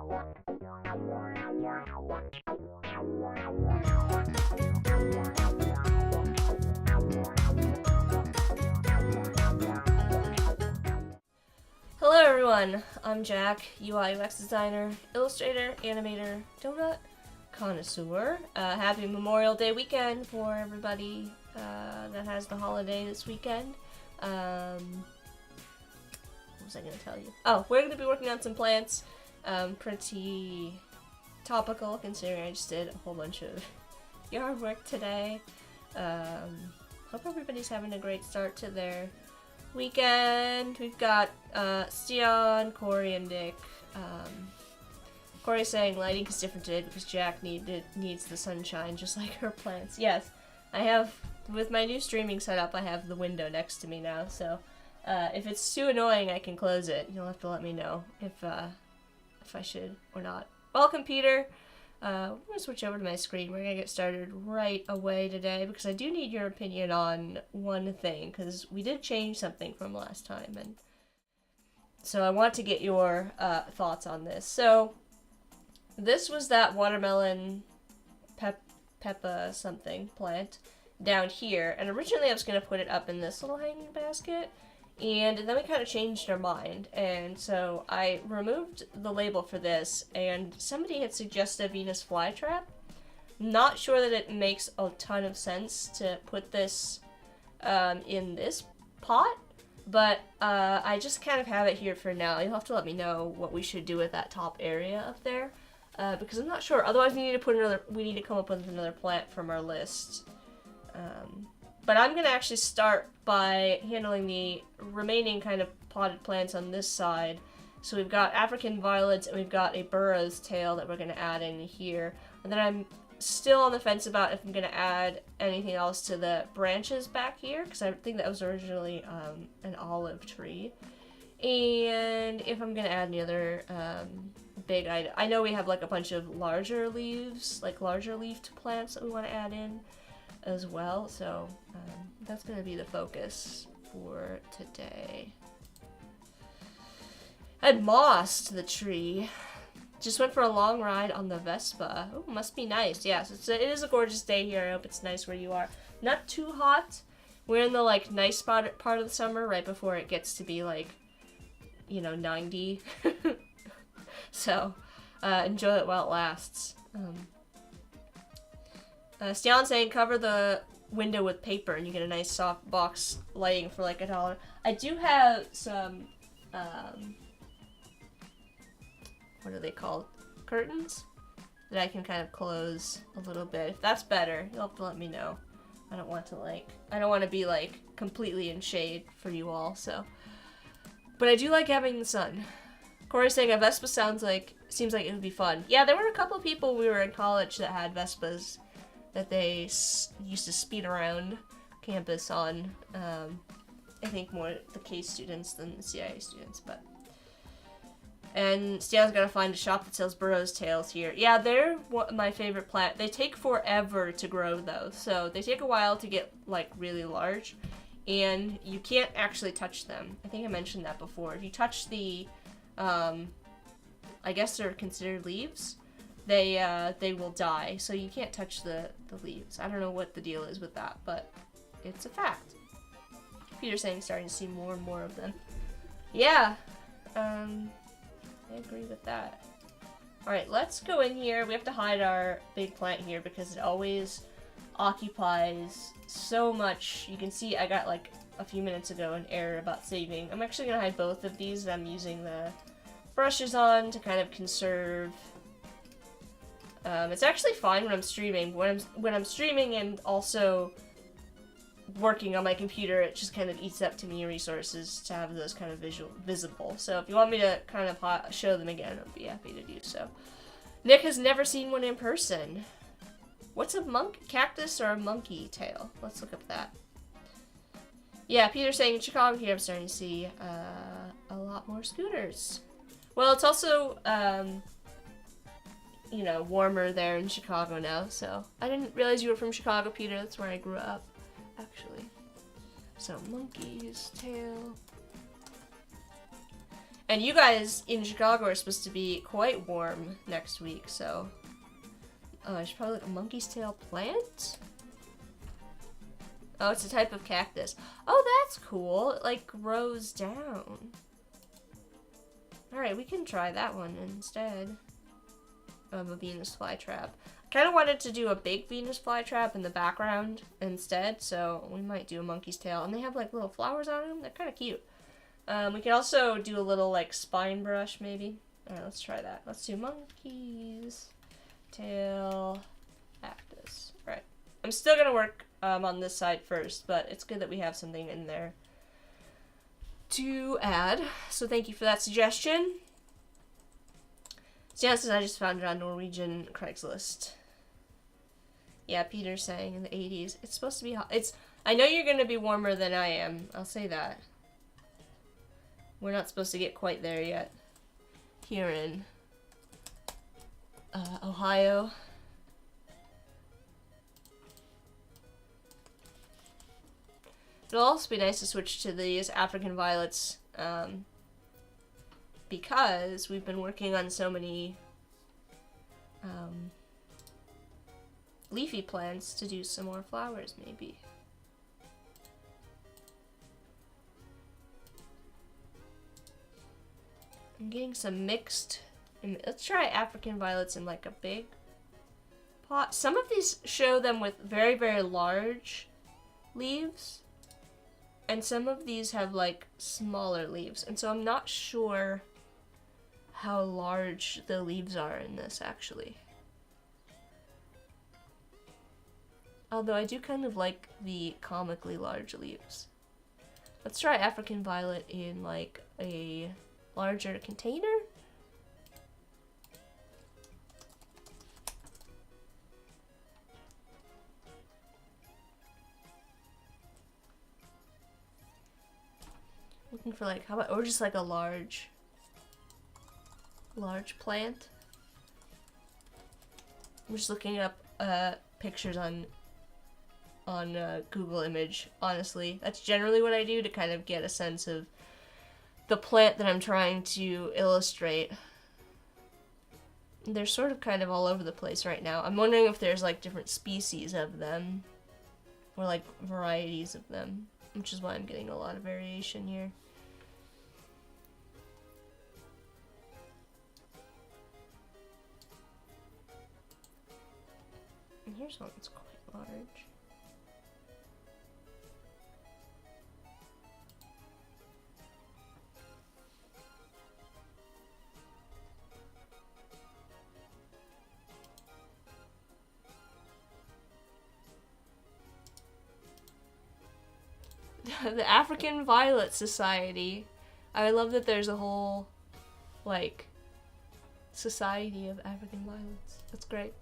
Hello everyone, I'm Jack, UI UX designer, illustrator, animator, donut connoisseur. Happy Memorial Day weekend for everybody that has the holiday this weekend. What was I going to tell you? Oh, we're going to be working on some plants. Pretty topical considering I just did a whole bunch of yard work today. Hope everybody's having a great start to their weekend. We've got Stian, Corey, and Nick. Corey's saying lighting is different today because Jack needs the sunshine just like her plants. Yes, I have, with my new streaming setup, I have the window next to me now, so if it's too annoying I can close it. You'll have to let me know if I should or not. Welcome, Peter. I'm going to switch over to my screen. We're going to get started right away today because I do need your opinion on one thing because we did change something from last time, and so I want to get your thoughts on this. So this was that watermelon peppa something plant down here, and originally I was going to put it up in this little hanging basket, and then we kind of changed our mind, and so I removed the label for this, and somebody had suggested a Venus flytrap. Not sure that it makes a ton of sense to put this in this pot, but I just kind of have it here for now. You'll have to let me know what we should do with that top area up there, because I'm not sure. Otherwise, we need to come up with another plant from our list. But I'm going to actually start by handling the remaining kind of potted plants on this side. So we've got African violets and we've got a burro's tail that we're going to add in here. And then I'm still on the fence about if I'm going to add anything else to the branches back here, because I think that was originally an olive tree. And if I'm going to add any other big item. I know we have like a bunch of larger leaves, like larger leafed plants that we want to add in as well, so that's going to be the focus for today. Add moss to the tree. Just went for a long ride on the Vespa. Oh, must be nice. Yes, it is a gorgeous day here. I hope it's nice where you are. Not too hot. We're in the like nice part of the summer, right before it gets to be like, 90. So enjoy it while it lasts. Stian saying cover the window with paper and you get a nice soft box lighting for like $1. I do have some, what are they called? Curtains that I can kind of close a little bit. If that's better, you'll have to let me know. I don't want to be like completely in shade for you all, so. But I do like having the sun. Corey's saying a Vespa seems like it would be fun. Yeah, there were a couple people we were in college that had Vespas that they used to speed around campus on. I think more the Case students than the CIA students, but. And Stian's gotta find a shop that sells burro's tails here. Yeah, they're my favorite plant. They take forever to grow though, so they take a while to get like really large, and you can't actually touch them. I think I mentioned that before. If you touch the, I guess they're considered leaves, they will die, so you can't touch the leaves. I don't know what the deal is with that, but it's a fact. Peter's saying starting to see more and more of them. Yeah, I agree with that. Alright, let's go in here. We have to hide our big plant here because it always occupies so much. You can see I got like a few minutes ago an error about saving. I'm actually going to hide both of these that I'm using the brushes on to kind of conserve. It's actually fine when I'm streaming. When I'm streaming and also working on my computer, it just kind of eats up to me resources to have those kind of visible. So if you want me to kind of show them again, I'd be happy to do so. Nick has never seen one in person. What's a cactus or a monkey tail? Let's look up that. Yeah, Peter's saying in Chicago here I'm starting to see a lot more scooters. Well, it's also warmer there in Chicago now, so I didn't realize you were from Chicago, Peter. That's where I grew up, actually. So, monkey's tail. And you guys in Chicago are supposed to be quite warm next week, so... Oh, there's probably like a monkey's tail plant? Oh, it's a type of cactus. Oh, that's cool. It, like, grows down. Alright, we can try that one instead of a Venus flytrap. I kind of wanted to do a big Venus flytrap in the background instead, so we might do a monkey's tail. And they have, like, little flowers on them. They're kind of cute. We can also do a little, like, spine brush, maybe. Alright, let's try that. Let's do monkey's tail cactus. Alright. I'm still going to work on this side first, but it's good that we have something in there to add. So thank you for that suggestion. Stan says I just found it on Norwegian Craigslist. Yeah, Peter's saying in the 80s. It's supposed to be hot. I know you're going to be warmer than I am. I'll say that. We're not supposed to get quite there yet. Here in Ohio. It'll also be nice to switch to these African violets because we've been working on so many leafy plants to do some more flowers, maybe. I'm getting some mixed. Let's try African violets in like a big pot. Some of these show them with very, very large leaves. And some of these have like smaller leaves. And so I'm not sure how large the leaves are in this actually. Although I do kind of like the comically large leaves. Let's try African violet in like a larger container. Looking for like, how about, or just like a large plant. I'm just looking up pictures on Google Image, honestly. That's generally what I do to kind of get a sense of the plant that I'm trying to illustrate. They're sort of kind of all over the place right now. I'm wondering if there's like different species of them or like varieties of them, which is why I'm getting a lot of variation here. And here's one that's quite large. The African Violet Society. I love that there's a whole, like, society of African violets. That's great.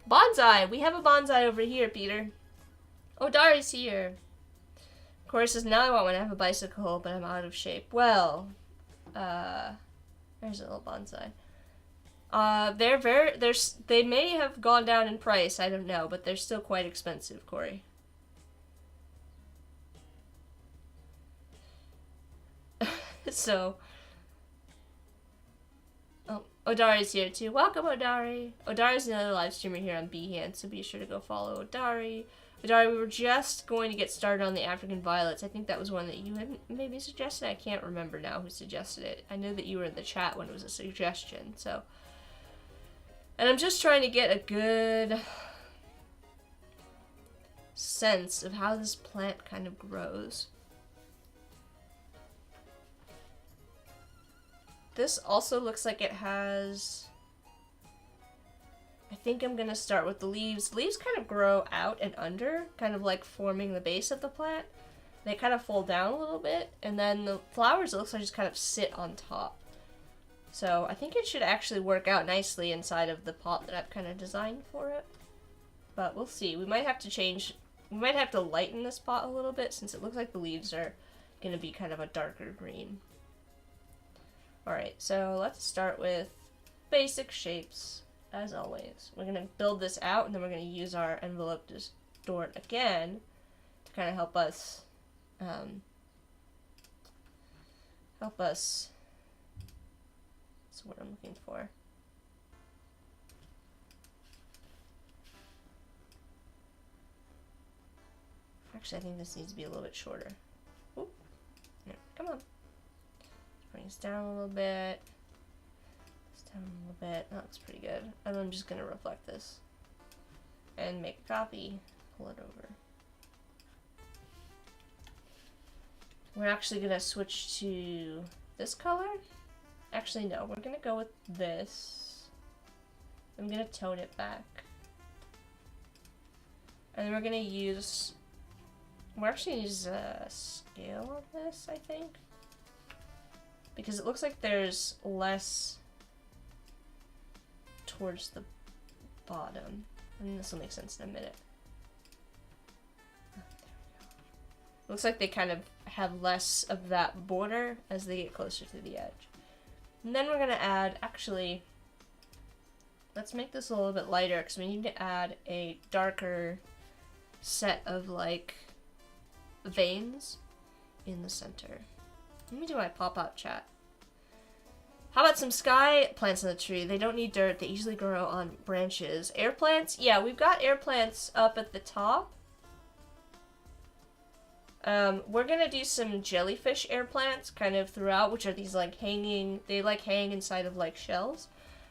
Bonsai! We have a bonsai over here, Peter. Oh, Dari's here. Corey says, now I want one to have a bicycle, but I'm out of shape. Well, there's a little bonsai. They may have gone down in price, I don't know, but they're still quite expensive, Corey. So, oh, Odari's here too. Welcome, Odari. Odari's another live streamer here on Behance, so be sure to go follow Odari. Odari, we were just going to get started on the African violets. I think that was one that you had maybe suggested. I can't remember now who suggested it. I know that you were in the chat when it was a suggestion, so. And I'm just trying to get a good sense of how this plant kind of grows. This also looks like it has, I think I'm gonna start with the leaves. Leaves kind of grow out and under, kind of like forming the base of the plant. They kind of fold down a little bit, and then the flowers, it looks like just kind of sit on top. So I think it should actually work out nicely inside of the pot that I've kind of designed for it. But we'll see. We might have to change, we might have to lighten this pot a little bit since it looks like the leaves are gonna be kind of a darker green. Alright, so let's start with basic shapes, as always. We're going to build this out, and then we're going to use our envelope distort again to kind of help us That's what I'm looking for. Actually, I think this needs to be a little bit shorter. Oop. Yeah, come on. Bring this down a little bit. This down a little bit. That looks pretty good. And I'm just going to reflect this. And make a copy. Pull it over. We're actually going to switch to this color. Actually, no. We're going to go with this. I'm going to tone it back. And then we're going to use... We're actually going to use a scale of this, I think. Because it looks like there's less towards the bottom. And this will make sense in a minute. Oh, there we go. Looks like they kind of have less of that border as they get closer to the edge. And then we're going to add, actually, let's make this a little bit lighter because we need to add a darker set of like veins in the center. Let me do my pop-out chat. How about some sky plants in the tree? They don't need dirt. They easily grow on branches. Air plants? Yeah, we've got air plants up at the top. We're gonna do some jellyfish air plants kind of throughout, which are these like hanging, they like hang inside of like shells.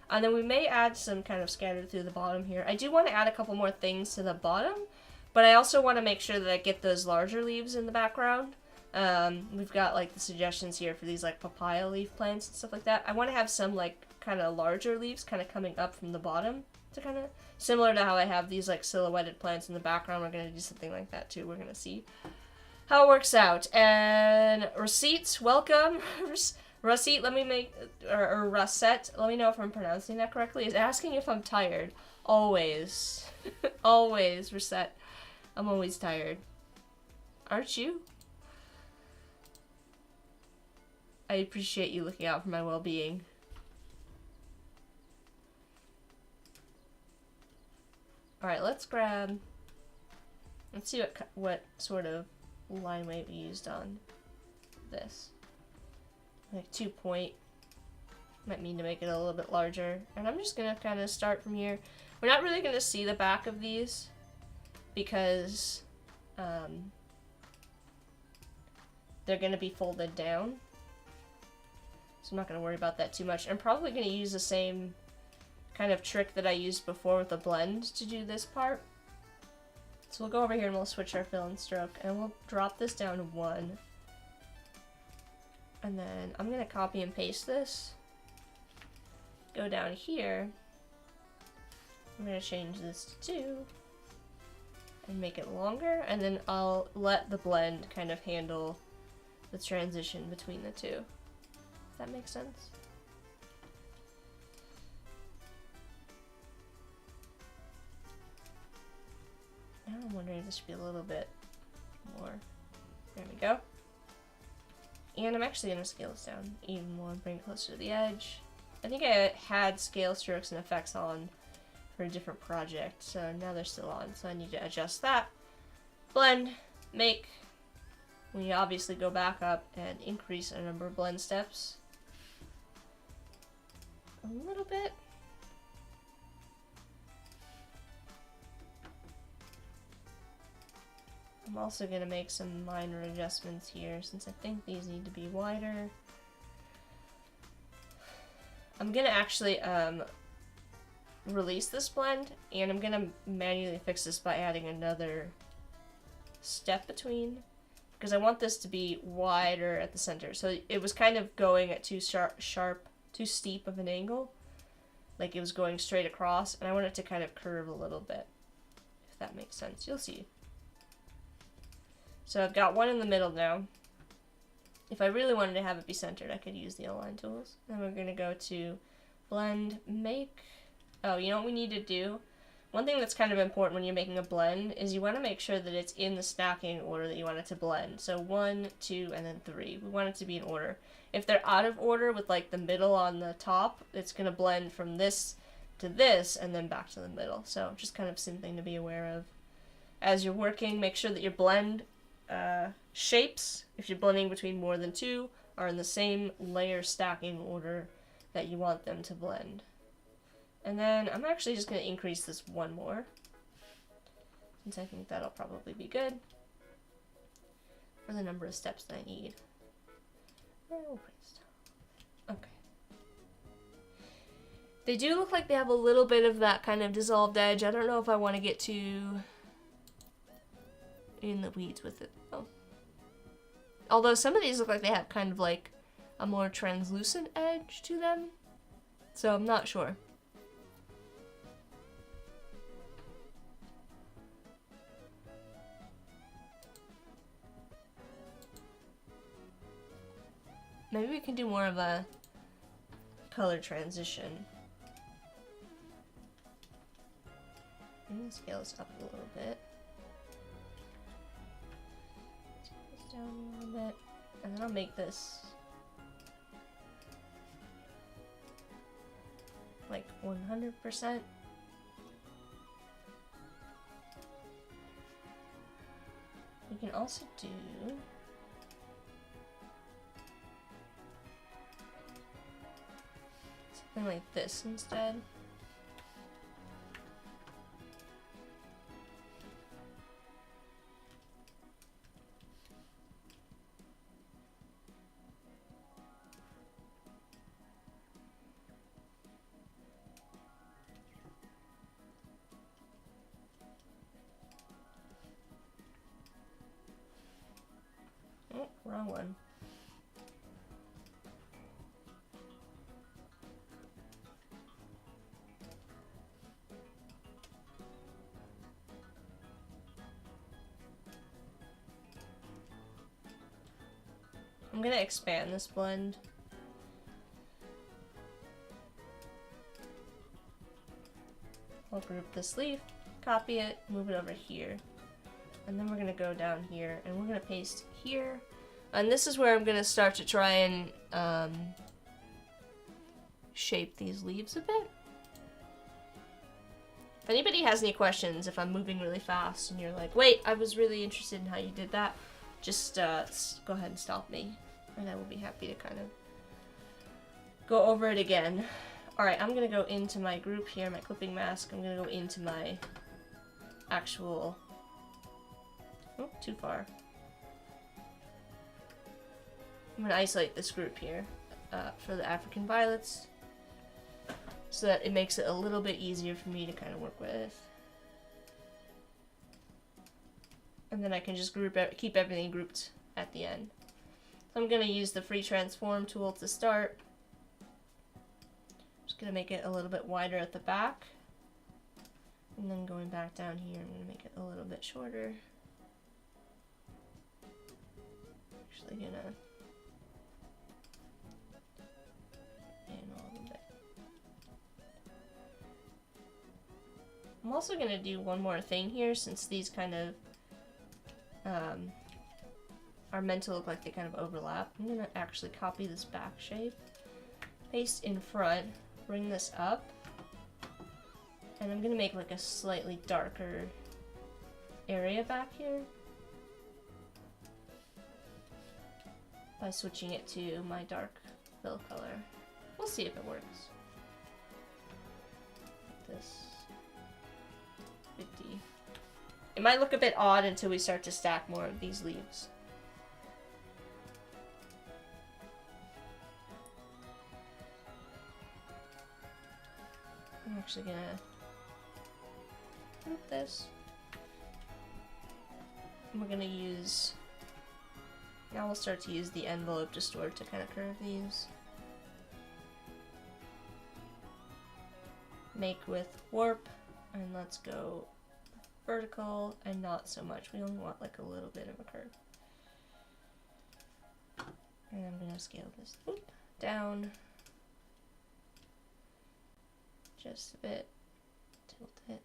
And then we may add some kind of scattered through the bottom here. I do want to add a couple more things to the bottom, but I also want to make sure that I get those larger leaves in the background. We've got like the suggestions here for these like papaya leaf plants and stuff like that. I want to have some like kind of larger leaves kind of coming up from the bottom to kind of similar to how I have these like silhouetted plants in the background. We're going to do something like that too. We're going to see how it works out. And receipts, welcome. Receipt, let me make, or Russet, let me know if I'm pronouncing that correctly, is asking if I'm tired. Always. Always, Russet. I'm always tired. Aren't you? I appreciate you looking out for my well-being. Alright, let's see what sort of line weight we used on this. Like 2 point. Might mean to make it a little bit larger. And I'm just gonna kind of start from here. We're not really gonna see the back of these because they're gonna be folded down. So I'm not gonna worry about that too much. I'm probably gonna use the same kind of trick that I used before with the blend to do this part. So we'll go over here and we'll switch our fill and stroke and we'll drop this down to 1. And then I'm going to copy and paste this. Go down here. I'm going to change this to 2. And make it longer. And then I'll let the blend kind of handle the transition between the two. Does that make sense? Now I'm wondering if this should be a little bit more. There we go. And I'm actually going to scale this down even more and bring it closer to the edge. I think I had scale strokes and effects on for a different project, so now they're still on, so I need to adjust that. Blend, make. We obviously go back up and increase a number of blend steps. A little bit. I'm also going to make some minor adjustments here since I think these need to be wider. I'm going to actually release this blend and I'm going to manually fix this by adding another step between because I want this to be wider at the center. So it was kind of going at too steep of an angle. Like it was going straight across and I want it to kind of curve a little bit, if that makes sense. You'll see. So I've got one in the middle now. If I really wanted to have it be centered, I could use the align tools. Then we're going to go to blend, make. Oh, you know what we need to do? One thing that's kind of important when you're making a blend is you want to make sure that it's in the stacking order that you want it to blend. So 1, 2, and then 3. We want it to be in order. If they're out of order with like the middle on the top, it's going to blend from this to this and then back to the middle. So just kind of something to be aware of. As you're working, make sure that your blend shapes, if you're blending between more than 2, are in the same layer stacking order that you want them to blend. And then I'm actually just going to increase this one more, since I think that'll probably be good for the number of steps that I need. Okay. They do look like they have a little bit of that kind of dissolved edge. I don't know if I want to get too in the weeds with it. Oh. Although some of these look like they have kind of like a more translucent edge to them. So I'm not sure. Maybe we can do more of a color transition. I'm gonna scale this up a little bit. Scale this down a little bit. And then I'll make this like 100%. We can also do something like this instead. Oh, wrong one. I'm gonna expand this blend. I'll group this leaf, copy it, move it over here. And then we're gonna go down here and we're gonna paste here. And this is where I'm gonna start to try and shape these leaves a bit. If anybody has any questions, if I'm moving really fast and you're like, wait, I was really interested in how you did that, just go ahead and stop me. And I will be happy to kind of go over it again. Alright, I'm gonna go into my group here, my clipping mask. I'm gonna go into my actual... Oh, too far. I'm gonna isolate this group here for the African violets so that it makes it a little bit easier for me to kind of work with. And then I can just keep everything grouped at the end. So I'm gonna use the free transform tool to start. Just gonna make it a little bit wider at the back. And then going back down here, I'm gonna make it a little bit shorter. Actually gonna in a little bit. I'm also gonna do one more thing here, since these kind of are meant to look like they kind of overlap. I'm gonna actually copy this back shape, paste in front, bring this up, and I'm gonna make like a slightly darker area back here by switching it to my dark fill color. We'll see if it works. Like this. 50. It might look a bit odd until we start to stack more of these leaves. I'm actually gonna group this. And we're gonna use, now we'll start to use the envelope distort to kind of curve these. Make with warp, and let's go vertical and not so much. We only want like a little bit of a curve. And I'm gonna scale this down just a bit, tilt it.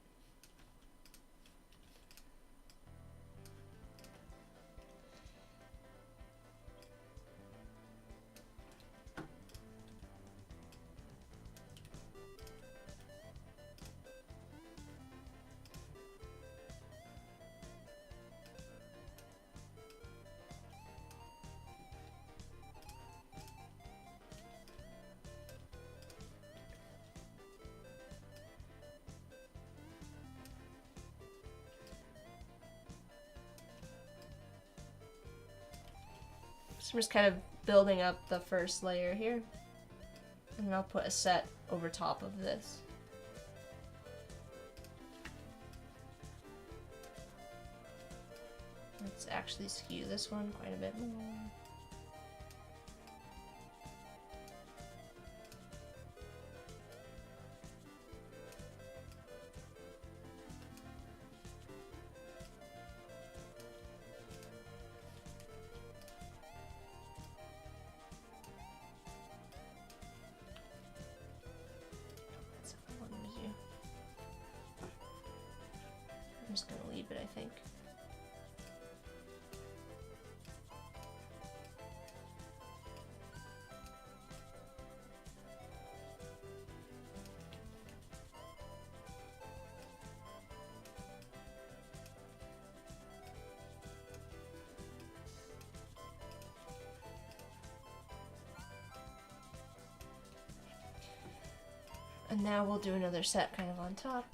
So I'm just kind of building up the first layer here. And then I'll put a set over top of this. Let's actually skew this one quite a bit more. I'm just gonna leave it, I think. And now we'll do another set kind of on top.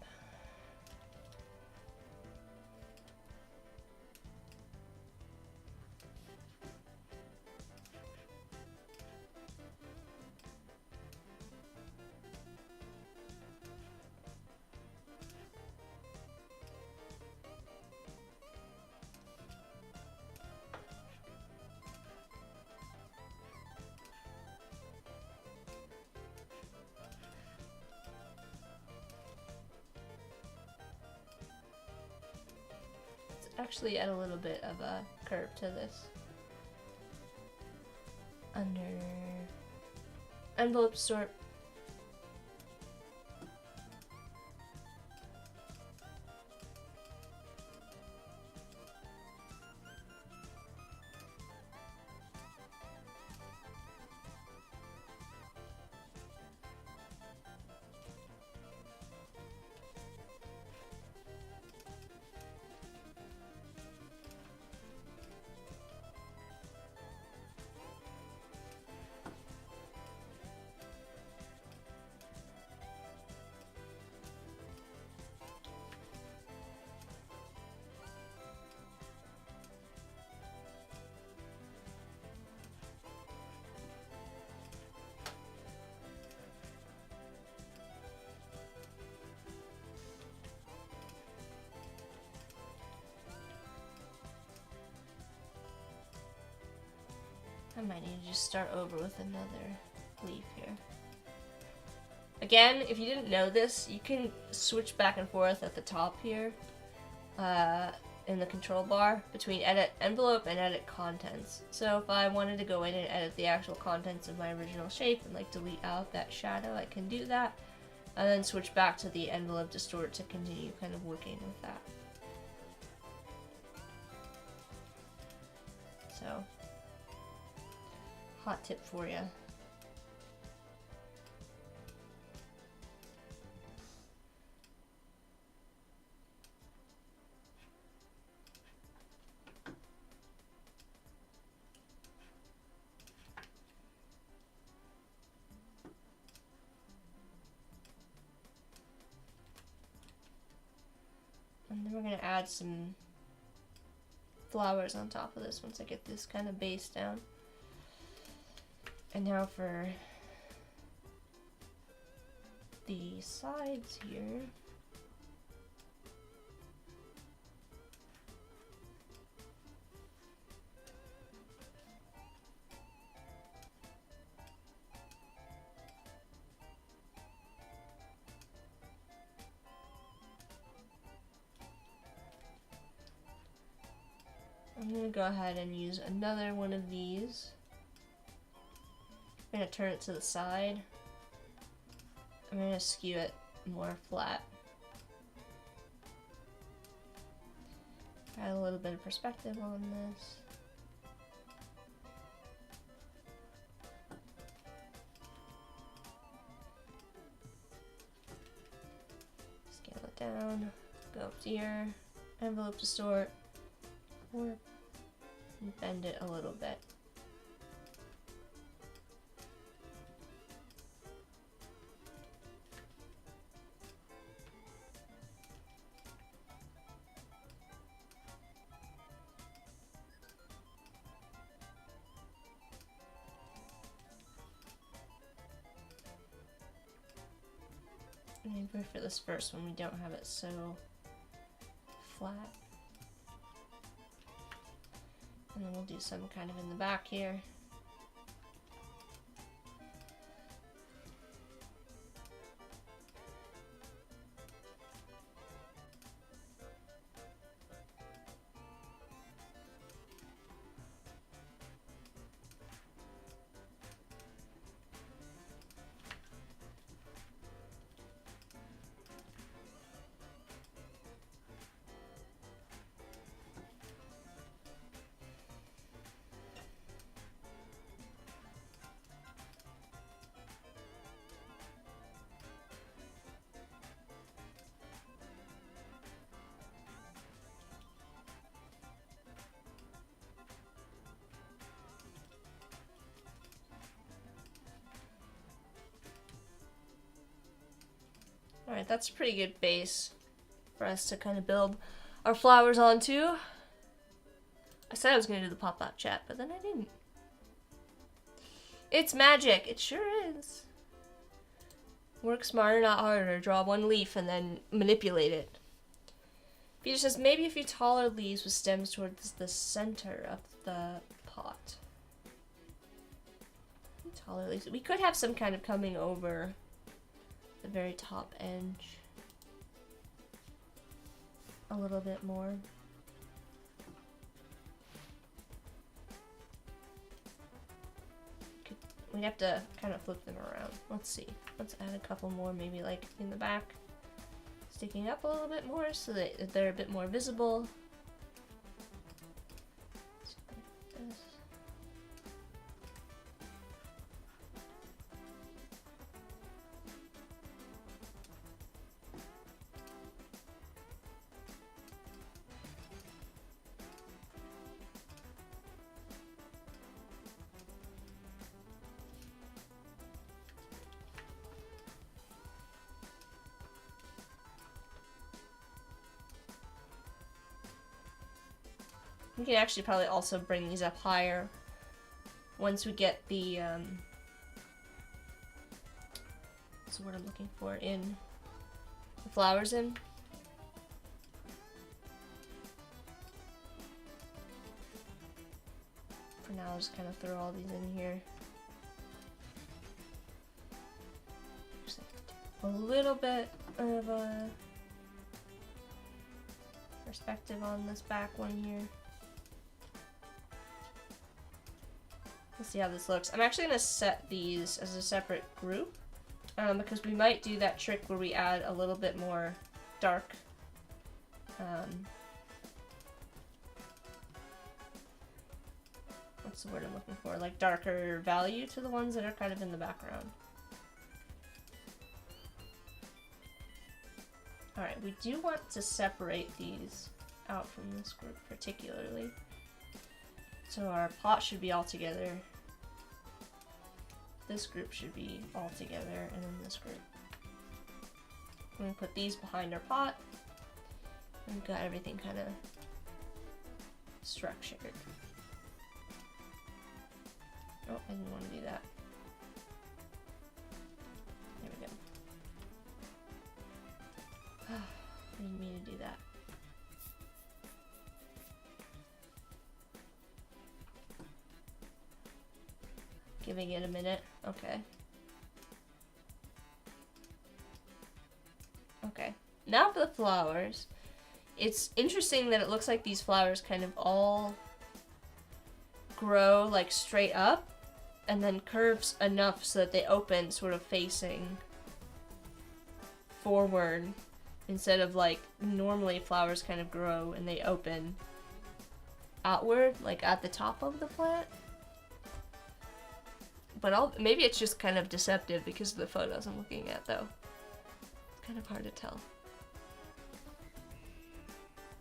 Actually add a little bit of a curve to this. Under envelope sort. I might need to just start over with another leaf here. Again, if you didn't know this, you can switch back and forth at the top here in the control bar between edit envelope and edit contents. So if I wanted to go in and edit the actual contents of my original shape and like delete out that shadow, I can do that. And then switch back to the envelope distort to continue kind of working with that. So, hot tip for you. And then we're going to add some flowers on top of this once I get this kind of base down. And now for the sides here. I'm going to go ahead and use another one of these. I'm going to turn it to the side. I'm going to skew it more flat. Add a little bit of perspective on this. Scale it down, go up here, envelope distort, or bend it a little bit. Maybe for this first one we don't have it so flat. And then we'll do some kind of in the back here. Alright, that's a pretty good base for us to kind of build our flowers onto. I said I was going to do the pop-out chat, but then I didn't. It's magic! It sure is. Work smarter, not harder. Draw one leaf and then manipulate it. Peter says, maybe a few taller leaves with stems towards the center of the pot. Taller leaves. We could have some kind of coming over the very top edge a little bit more. We'd have to kind of flip them around. Let's see. Let's add a couple more, maybe like in the back, sticking up a little bit more so that they're a bit more visible. Like this. We can actually probably also bring these up higher once we get the, what's the word I'm looking for, in the flowers in. For now, I'll just kind of throw all these in here. Just a little bit of a perspective on this back one here. Let's see how this looks. I'm actually going to set these as a separate group because we might do that trick where we add a little bit more dark what's the word I'm looking for? Like darker value to the ones that are kind of in the background. Alright, we do want to separate these out from this group particularly. So our pot should be all together. This group should be all together, and then this group. I'm going to put these behind our pot. And we've got everything kind of structured. Oh, I didn't want to do that. There we go. I didn't mean to do that. Giving it a minute. Okay. Okay. Now for the flowers. It's interesting that it looks like these flowers kind of all grow like straight up and then curves enough so that they open sort of facing forward instead of like normally flowers kind of grow and they open outward like at the top of the plant. But maybe it's just kind of deceptive because of the photos I'm looking at, though. It's kind of hard to tell.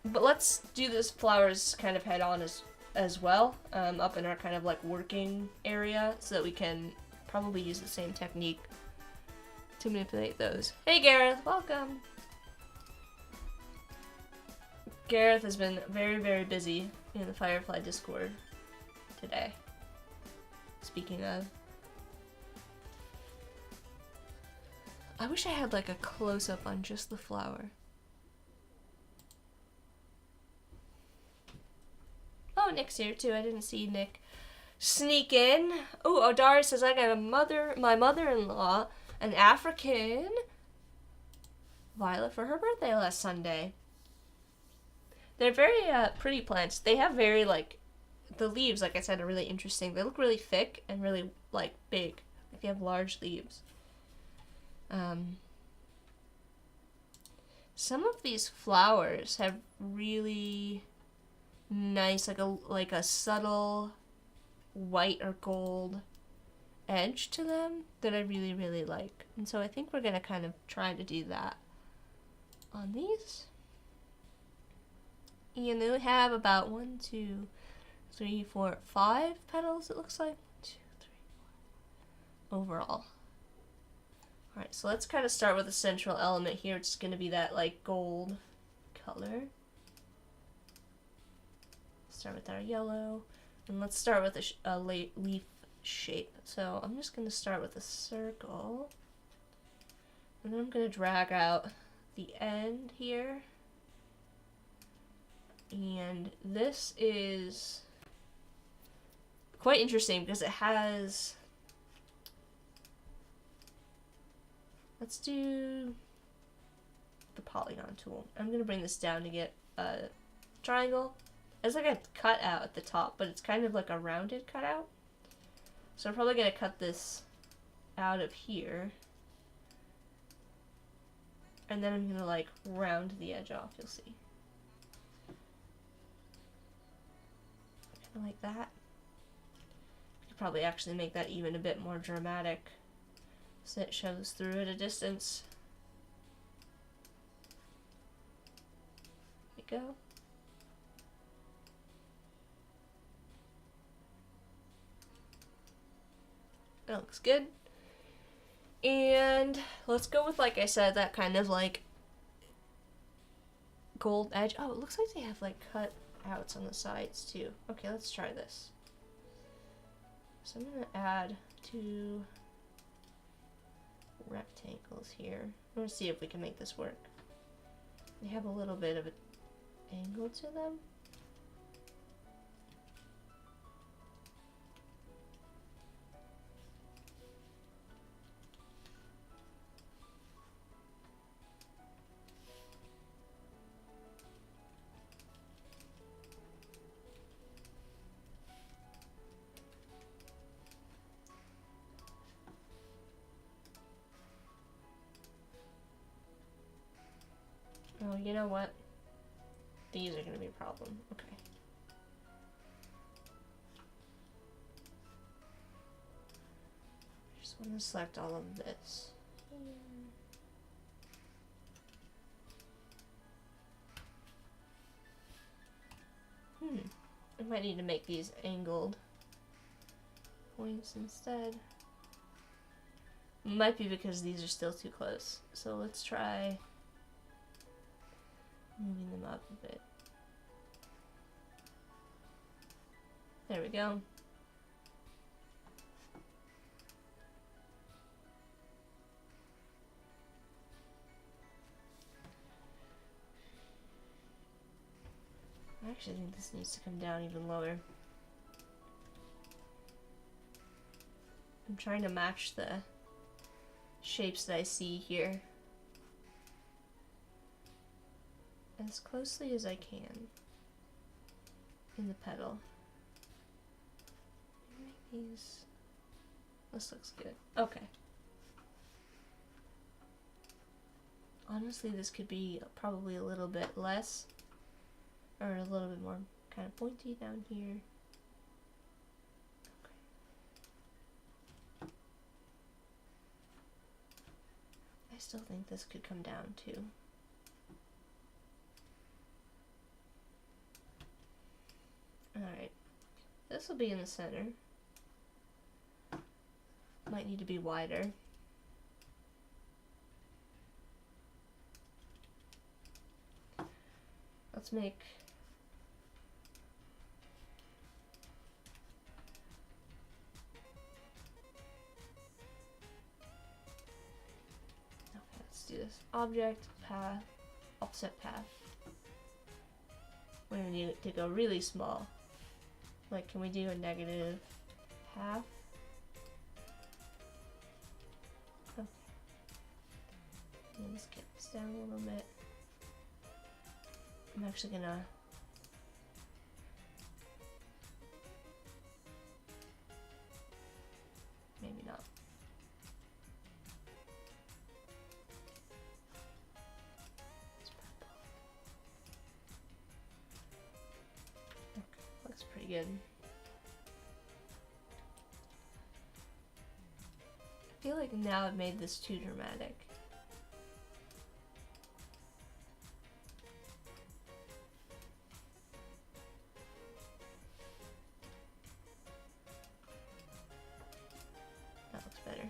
But let's do this flowers kind of head on as well, up in our kind of like working area, so that we can probably use the same technique to manipulate those. Hey Gareth, welcome! Gareth has been very, very busy in the Firefly Discord today. Speaking of. I wish I had like a close-up on just the flower. Oh, Nick's here too. I didn't see Nick sneak in. Oh, Odara says I got my mother-in-law, an African violet for her birthday last Sunday. They're very pretty plants. They have very like, the leaves, like I said, are really interesting. They look really thick and really like big. Like they have large leaves. Some of these flowers have really nice, like a subtle white or gold edge to them that I really, really like. And so I think we're gonna kind of try to do that on these. And they have about 1, 2, 3, 4, 5 petals, it looks like. 1, 2, 3, 4 overall. Alright, so let's kind of start with the central element here, which is going to be that like gold color. Start with our yellow, and let's start with a leaf shape. So I'm just going to start with a circle, and then I'm going to drag out the end here. And this is quite interesting because it has, let's do the polygon tool. I'm going to bring this down to get a triangle. It's like a cutout at the top, but it's kind of like a rounded cutout. So I'm probably going to cut this out of here. And then I'm going to like round the edge off, you'll see. Kind of like that. I could probably actually make that even a bit more dramatic so it shows through at a distance. There we go. That looks good. And let's go with, like I said, that kind of like gold edge. Oh, it looks like they have like cut outs on the sides too. Okay, let's try this. So I'm gonna add 2 rectangles here. I'm gonna see if we can make this work. They have a little bit of an angle to them. Oh, you know what? These are going to be a problem. Okay. I just want to select all of this. I might need to make these angled points instead. Might be because these are still too close. So let's try moving them up a bit. There we go. I actually think this needs to come down even lower. I'm trying to match the shapes that I see here as closely as I can in the petal. Make these. This looks good. Okay. Honestly, this could be probably a little bit less, or a little bit more kind of pointy down here. Okay. I still think this could come down too. Alright, this will be in the center. Might need to be wider. Let's make do this. Object, path, offset path. We're gonna need it to go really small. Like, can we do a negative half? Okay. Let's get this down a little bit. I'm actually gonna maybe not. It's purple. Okay, looks pretty good. I feel like now I've made this too dramatic. That looks better.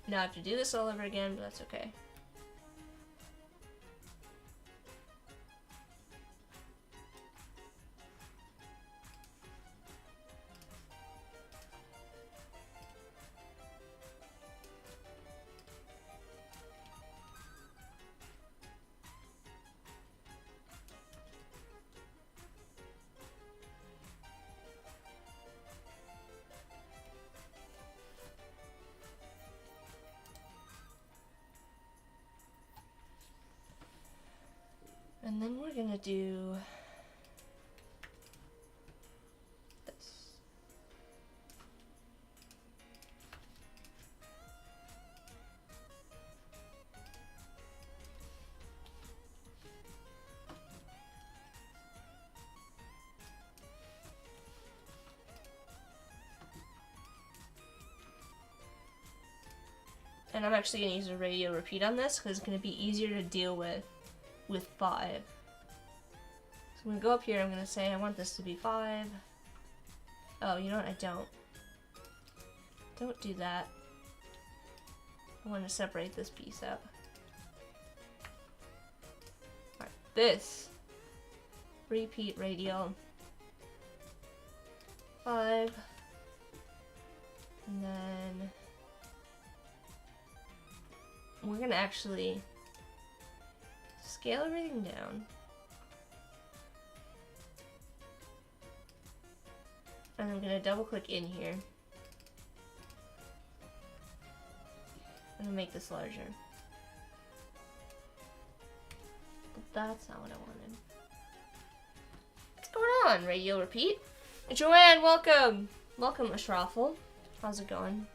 Now I have to do this all over again, but that's okay. And then we're gonna do this. And I'm actually gonna use a radio repeat on this because it's gonna be easier to deal with 5. So I'm gonna go up here, I'm gonna say I want this to be 5. Oh, you know what? I don't. Don't do that. I want to separate this piece up. Alright, this. Repeat radial. 5. And then we're gonna actually scale everything down. And I'm gonna double click in here. I'm gonna make this larger. But that's not what I wanted. What's going on, radio repeat? Joanne, welcome! Welcome, Ashraffle. How's it going?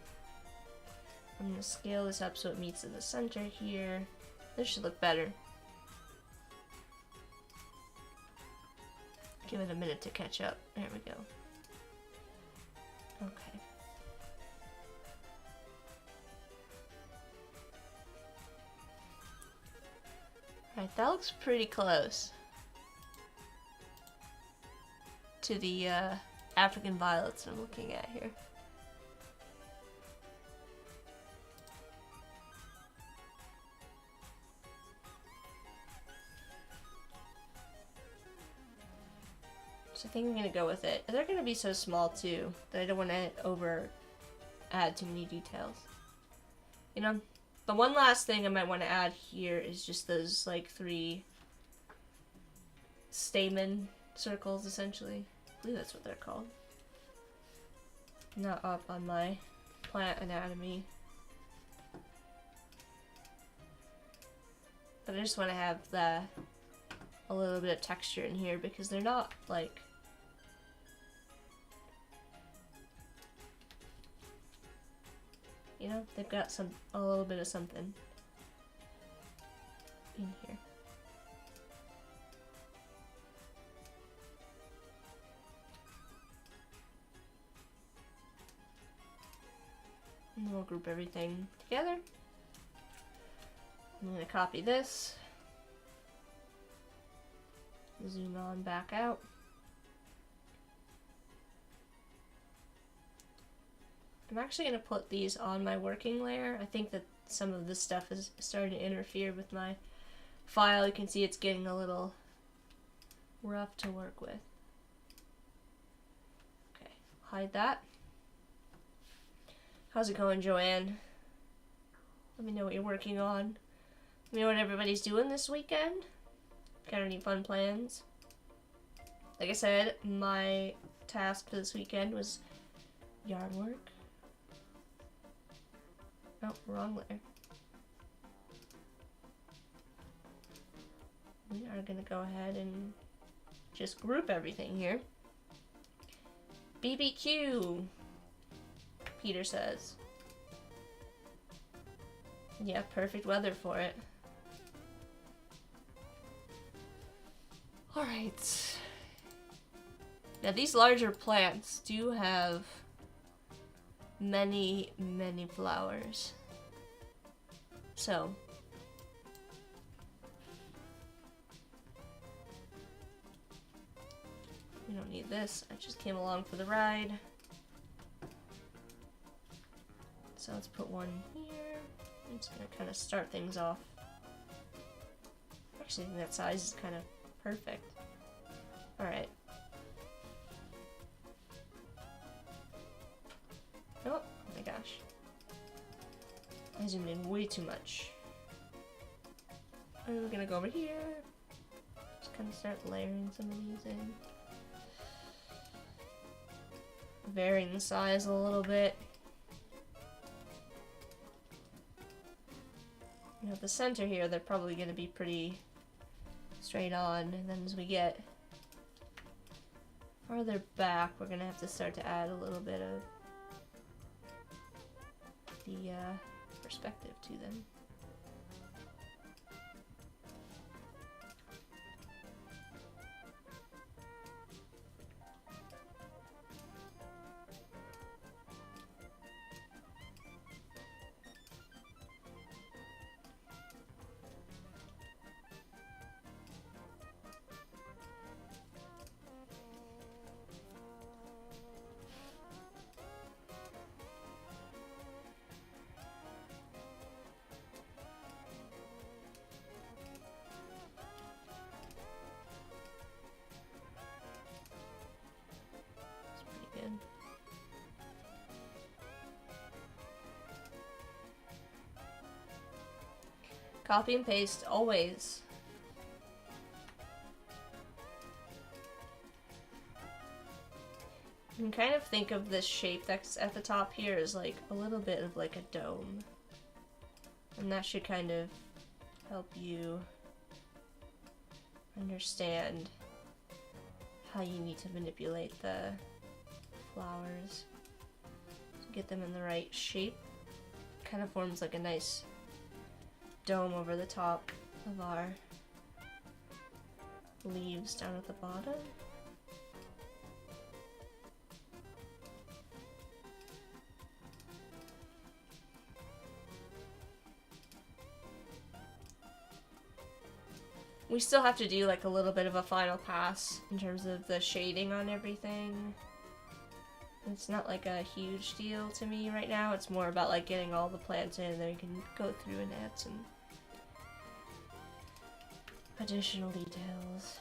I'm gonna scale this up so it meets in the center here. This should look better. Give it a minute to catch up. There we go. Okay. Alright, that looks pretty close to the African violets I'm looking at here. So I think I'm gonna go with it. They're gonna be so small too that I don't want to add too many details. You know, the one last thing I might want to add here is just those like 3 stamen circles, essentially. I believe that's what they're called. Not up on my plant anatomy. But I just want to have a little bit of texture in here because they're not like you know, they've got a little bit of something in here. And then we'll group everything together. I'm going to copy this. Zoom on back out. I'm actually going to put these on my working layer. I think that some of this stuff is starting to interfere with my file. You can see it's getting a little rough to work with. Okay, hide that. How's it going, Joanne? Let me know what you're working on. You know what everybody's doing this weekend? Got any fun plans? Like I said, my task for this weekend was yard work. Oh, wrong layer. We are gonna go ahead and just group everything here. BBQ, Peter says. Yeah, perfect weather for it. Alright. Now these larger plants do have many, many flowers. So, we don't need this. I just came along for the ride. So let's put one here. I'm just gonna kind of start things off. Actually, I think that size is kind of perfect. Alright. Oh my gosh. I zoomed in way too much. And we're gonna go over here. Just kind of start layering some of these in. Varying the size a little bit. You know, at the center here, they're probably gonna be pretty straight on, and then as we get farther back, we're gonna have to start to add a little bit of the perspective to them. Copy and paste, always. You can kind of think of this shape that's at the top here as like a little bit of like a dome. And that should kind of help you understand how you need to manipulate the flowers to get them in the right shape. Kind of forms like a nice dome over the top of our leaves down at the bottom. We still have to do like a little bit of a final pass in terms of the shading on everything. It's not like a huge deal to me right now. It's more about like getting all the plants in, and then you can go through and add some additional details.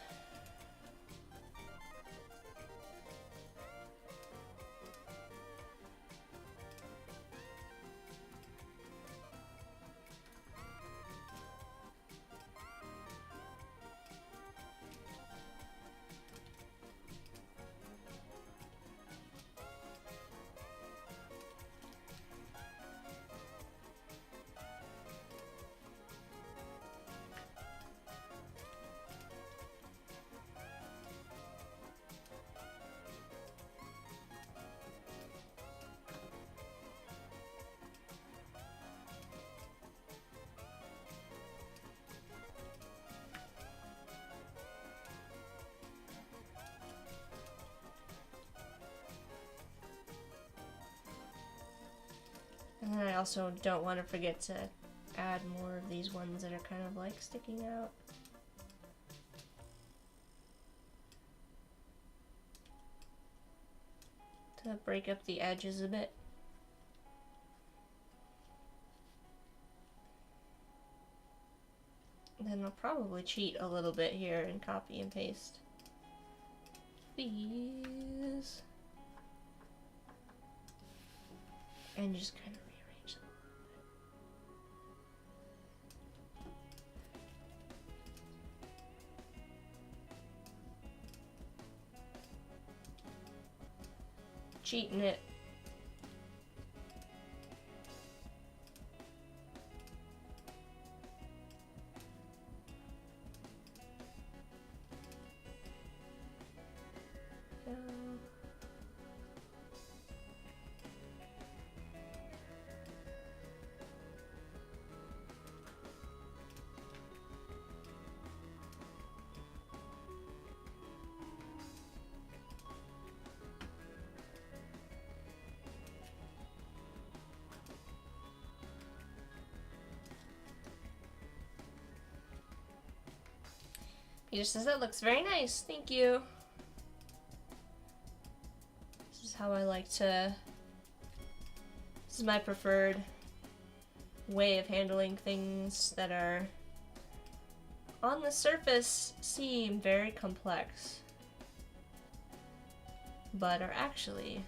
And then I also don't want to forget to add more of these ones that are kind of like sticking out. To break up the edges a bit. And then I'll probably cheat a little bit here and copy and paste these. And just kind of rearrange them cheating it. Peter says that looks very nice. Thank you. This is how I like to... This is my preferred way of handling things that are on the surface seem very complex, but are actually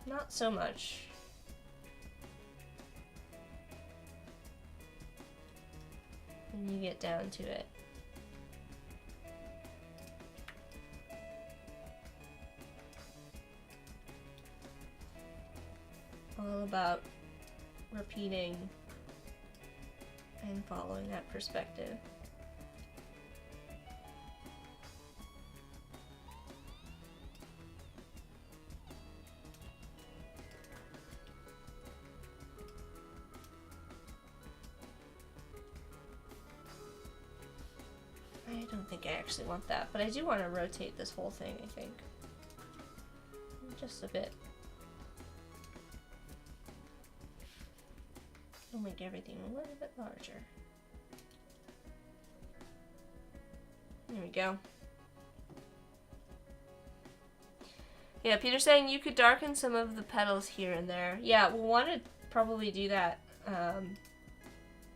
not so much. When you get down to it. All about repeating and following that perspective. I don't think I actually want that, but I do want to rotate this whole thing, I think. Just a bit. It'll make everything a little bit larger. There we go. Yeah, Peter's saying you could darken some of the petals here and there. Yeah, we'll want to probably do that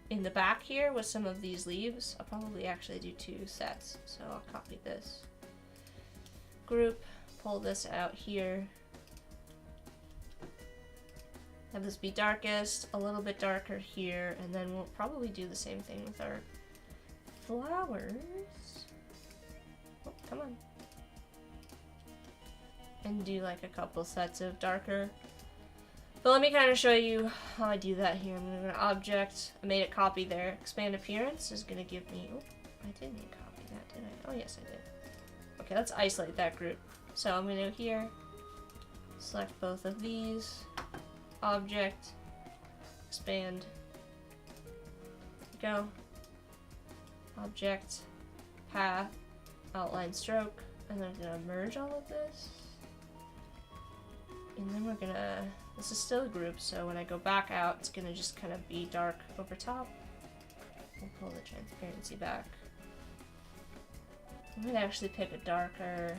in the back here with some of these leaves. I'll probably actually do 2 sets. So I'll copy this group, pull this out here. Have this be darkest, a little bit darker here, and then we'll probably do the same thing with our flowers. Oh, come on. And do like a couple sets of darker. But let me kind of show you how I do that here. I'm going to go to Object. I made a copy there. Expand Appearance is going to give me... Oh, I didn't copy that, did I? Oh, yes, I did. Okay, let's isolate that group. So I'm going to go here, select both of these. Object, expand, go, object, path, outline stroke, and then I'm going to merge all of this. And then we're going to, this is still a group, so when I go back out, it's going to just kind of be dark over top. We'll pull the transparency back. I'm going to actually pick a darker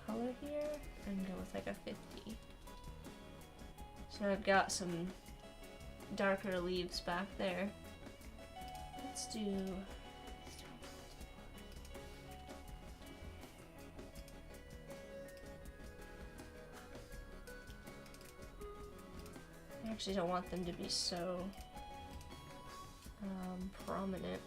color here and go with like a 50. So I've got some darker leaves back there. Let's do... I actually don't want them to be so prominent.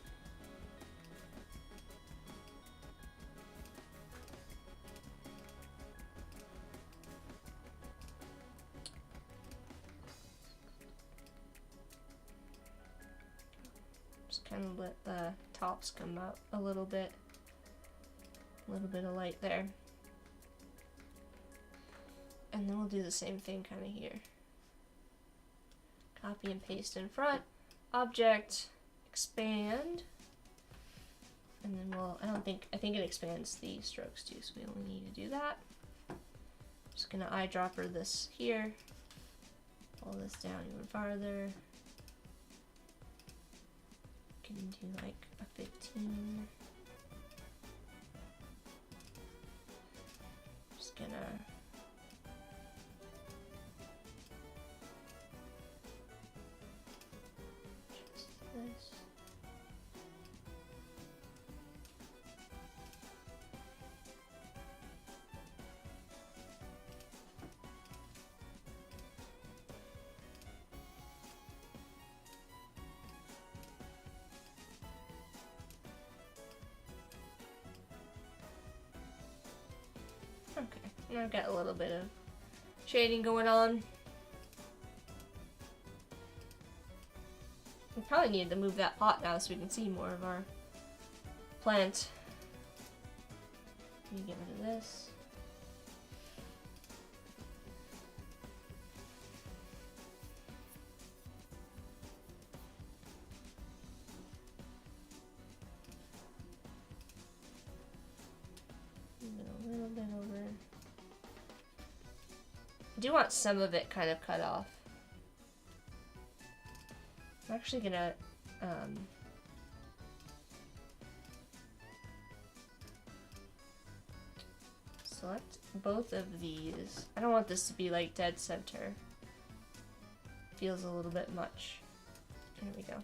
Kind of let the tops come out a little bit of light there. And then we'll do the same thing kind of here. Copy and paste in front, object, expand, and then I think it expands the strokes too, so we only need to do that. Just gonna eyedropper this here, pull this down even farther. Can do like a 15. Just gonna adjust this. Okay. And I've got a little bit of shading going on. We probably need to move that pot now so we can see more of our plant. Let me get rid of this. A little bit over. I do want some of it kind of cut off. I'm actually gonna select both of these. I don't want this to be like dead center. Feels a little bit much. There we go.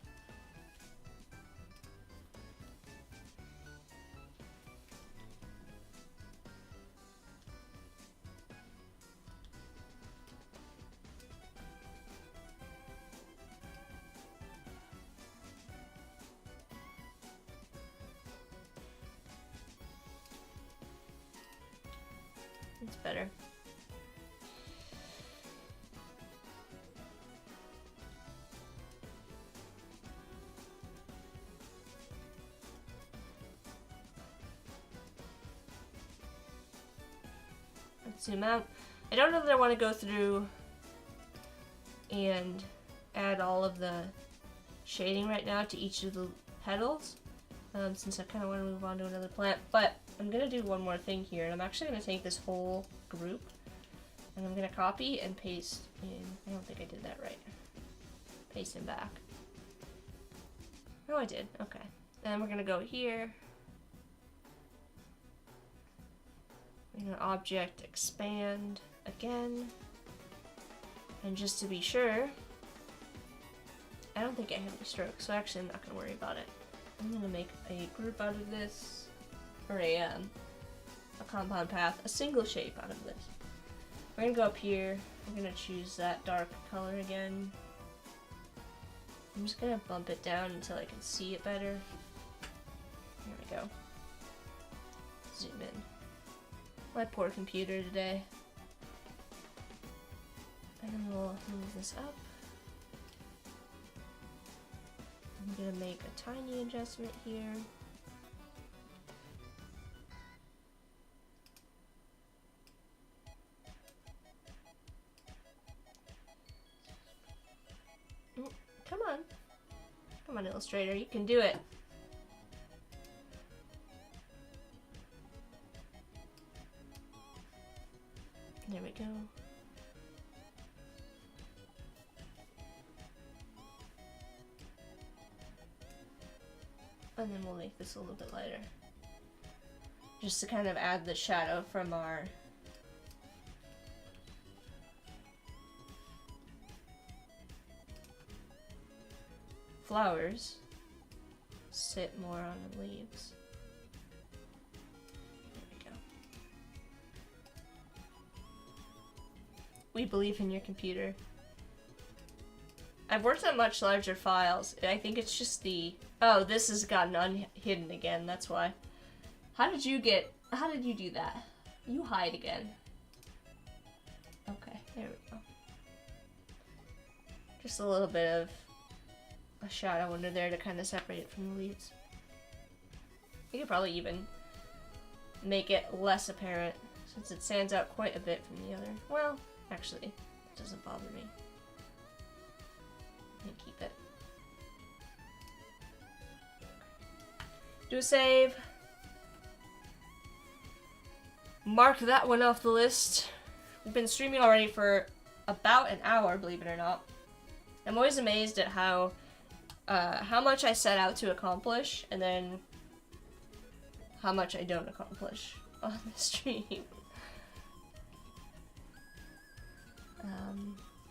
It's better. Let's zoom out. I don't know that I want to go through and add all of the shading right now to each of the petals, since I kind of want to move on to another plant, but I'm going to do one more thing here, and I'm actually going to take this whole group, and I'm going to copy and paste in. I don't think I did that right. Paste him back. Oh, I did. Okay. Then we're going to go here. We're going to object expand again. And just to be sure, I don't think I have any strokes, so actually I'm not going to worry about it. I'm going to make a group out of this. Or a compound path, a single shape out of this. We're gonna go up here. We're gonna choose that dark color again. I'm just gonna bump it down until I can see it better. There we go. Zoom in. My poor computer today. And then we'll move this up. I'm gonna make a tiny adjustment here. Come on. Come on, Illustrator, you can do it. There we go. And then we'll make this a little bit lighter. Just to kind of add the shadow from our flowers sit more on the leaves. There we go. We believe in your computer. I've worked on much larger files. I think it's just the... Oh, this has gotten unhidden again, that's why. How did you do that? You hide again. Okay, there we go. Just a little bit of a shadow under there to kind of separate it from the leaves. You could probably even make it less apparent since it stands out quite a bit from the other. Well, actually, it doesn't bother me. Let me keep it. Do a save. Mark that one off the list. We've been streaming already for about an hour, believe it or not. I'm always amazed at how much I set out to accomplish, and then how much I don't accomplish on the stream.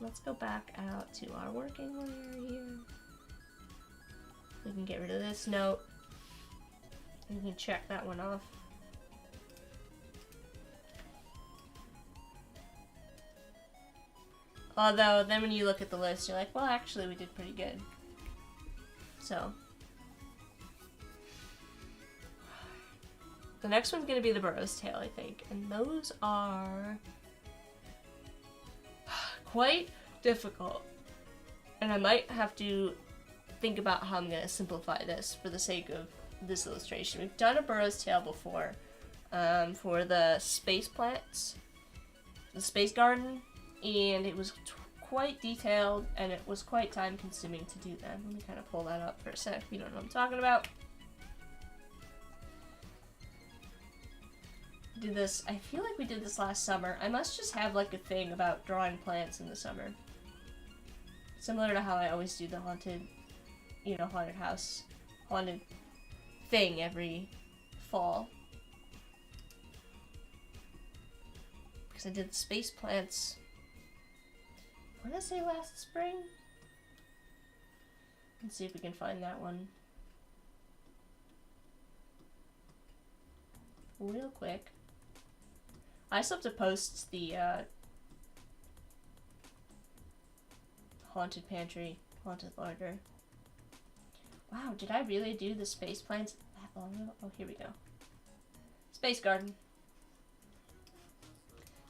Let's go back out to our working layer here. We can get rid of this note. We can check that one off. Although, then when you look at the list, you're like, well, actually, we did pretty good. So. The next one's gonna be the Burrow's Tail, I think. And those are quite difficult. And I might have to think about how I'm gonna simplify this for the sake of this illustration. We've done a Burrow's Tail before for the space plants, the space garden, and it was quite detailed and it was quite time consuming to do that. Let me kind of pull that up for a sec if you don't know what I'm talking about. Did this, I feel like we did this last summer. I must just have like a thing about drawing plants in the summer. Similar to how I always do the haunted, you know, haunted house, haunted thing every fall. Because I did the space plants, what did I say, last spring? Let's see if we can find that one real quick. I still have to post the haunted pantry, haunted larder. Wow, did I really do the space plants that long ago? Oh, here we go. Space garden.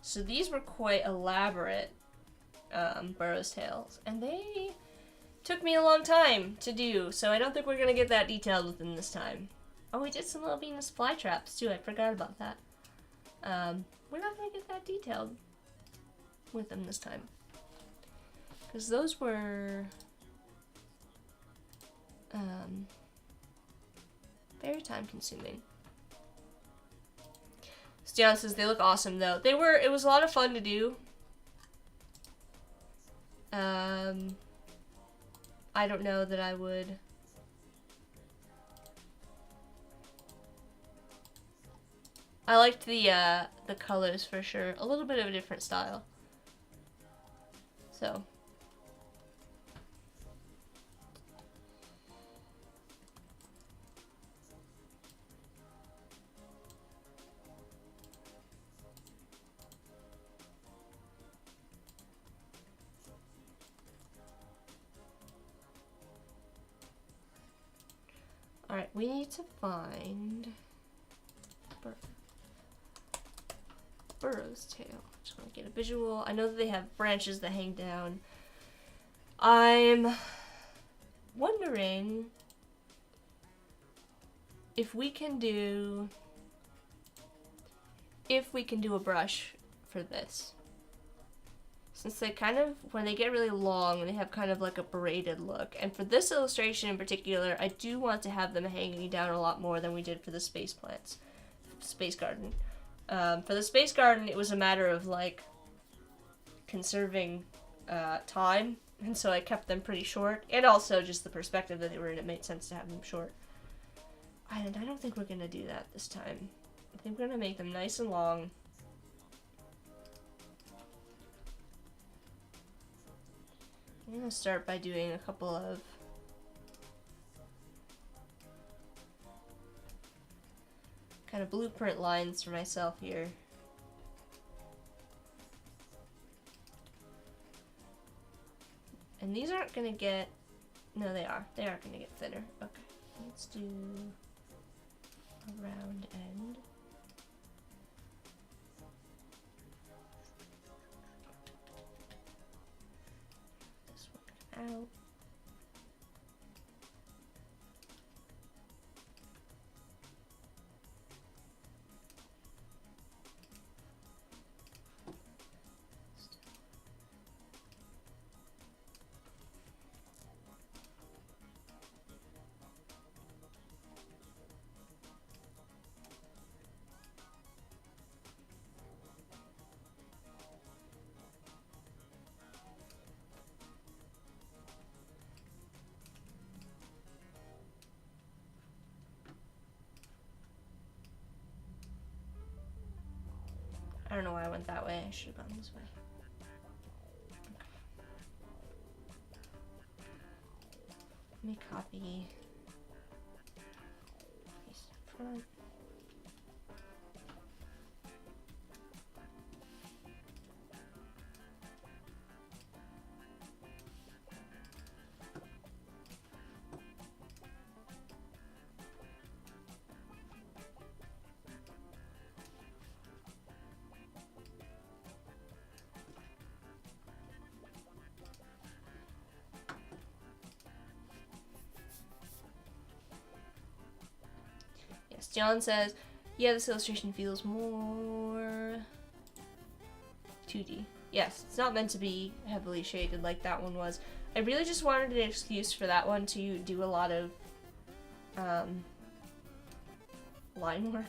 So these were quite elaborate Burrow's Tails, and they took me a long time to do, so I don't think we're gonna get that detailed with them this time. Oh, we did some little Venus flytraps too, I forgot about that. We're not gonna get that detailed with them this time. Because those were very time consuming. Stian says they look awesome though. It was a lot of fun to do. I don't know that I would. I liked the colors for sure. A little bit of a different style. So. Alright, we need to find Burrow's Tail. Just want to get a visual. I know that they have branches that hang down. I'm wondering if we can do a brush for this. Since they kind of, when they get really long, they have kind of like a braided look. And for this illustration in particular, I do want to have them hanging down a lot more than we did for the space plants, space garden. For the space garden, it was a matter of like conserving time, and so I kept them pretty short. And also just the perspective that they were in, it made sense to have them short. And I don't think we're gonna do that this time. I think we're gonna make them nice and long. I'm gonna start by doing a couple of kind of blueprint lines for myself here. And these aren't gonna get, no they are. They aren't gonna get thinner. Okay, let's do a round end. This one out. I don't know why I went that way. I should have gone this way. Okay. Let me copy. Paste up front. John says, yeah, this illustration feels more 2D. Yes, it's not meant to be heavily shaded like that one was. I really just wanted an excuse for that one to do a lot of line work.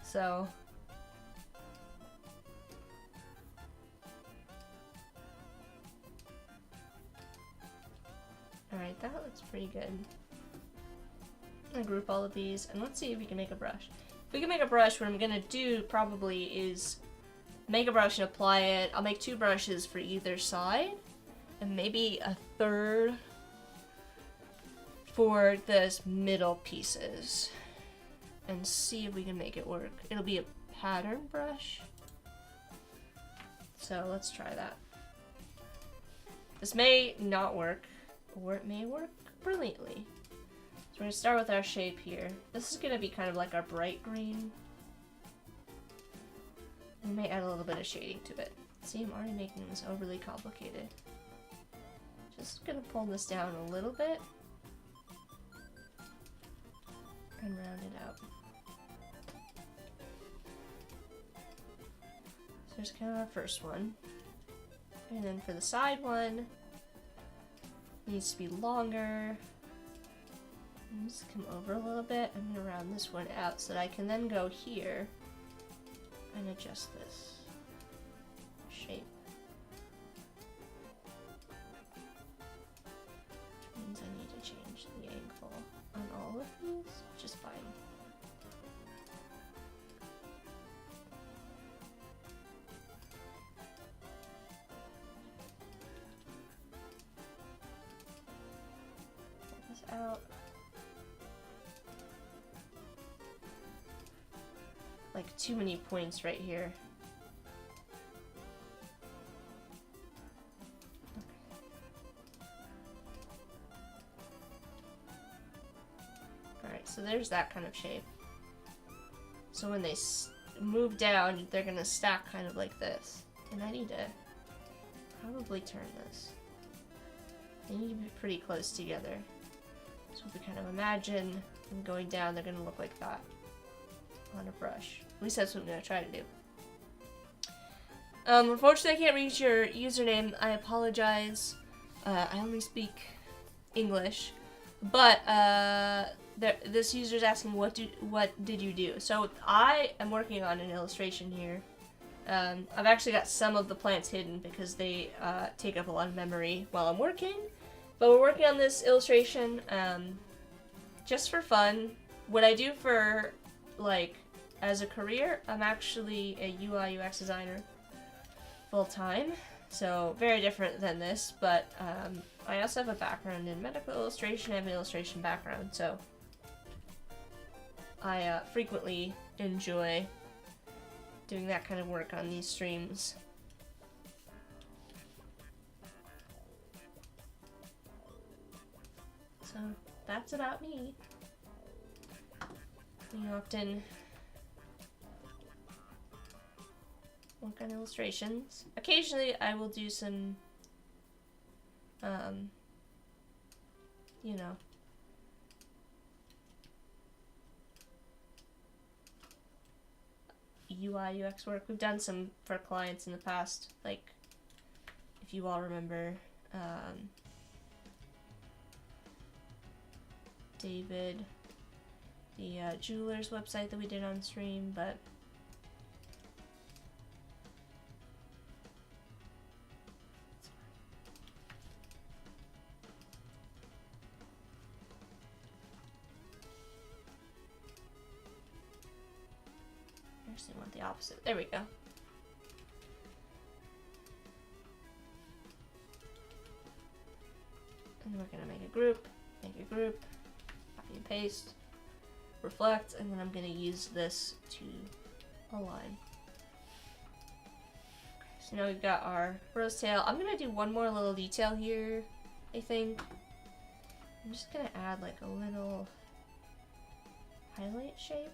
So alright, that looks pretty good. I'm gonna group all of these, and let's see if we can make a brush. If we can make a brush, what I'm gonna do probably is make a brush and apply it. I'll make 2 brushes for either side, and maybe a third for the middle pieces, and see if we can make it work. It'll be a pattern brush, so let's try that. This may not work, or it may work brilliantly. So we're gonna start with our shape here. This is gonna be kind of like our bright green. We may add a little bit of shading to it. See, I'm already making this overly complicated. Just gonna pull this down a little bit and round it out. So there's kind of our first one. And then for the side one, it needs to be longer. Just come over a little bit. I'm gonna round this one out so that I can then go here and adjust this shape. Which means I need to change the angle on all of these, which is fine. Pull this out. Like too many points right here. Alright, so there's that kind of shape. So when they move down, they're gonna stack kind of like this. And I need to probably turn this. They need to be pretty close together. So if we kind of imagine them going down, they're gonna look like that on a brush. At least that's what I'm gonna try to do. Unfortunately, I can't read your username. I apologize. I only speak English, but this user's asking what did you do? So I am working on an illustration here. I've actually got some of the plants hidden because they take up a lot of memory while I'm working. But we're working on this illustration just for fun. What I do for like as a career, I'm actually a UI UX designer full time, so very different than this, but I also have a background in medical illustration. I have an illustration background, so I frequently enjoy doing that kind of work on these streams. So that's about me. We often work on illustrations. Occasionally I will do some, you know, UI UX work. We've done some for clients in the past, like if you all remember David, the jeweler's website that we did on stream, but I actually want the opposite. There we go. And we're gonna make a group, copy and paste, reflect, and then I'm gonna use this to align. Okay, so now we've got our rose tail. I'm gonna do one more little detail here, I think. I'm just gonna add like a little highlight shape.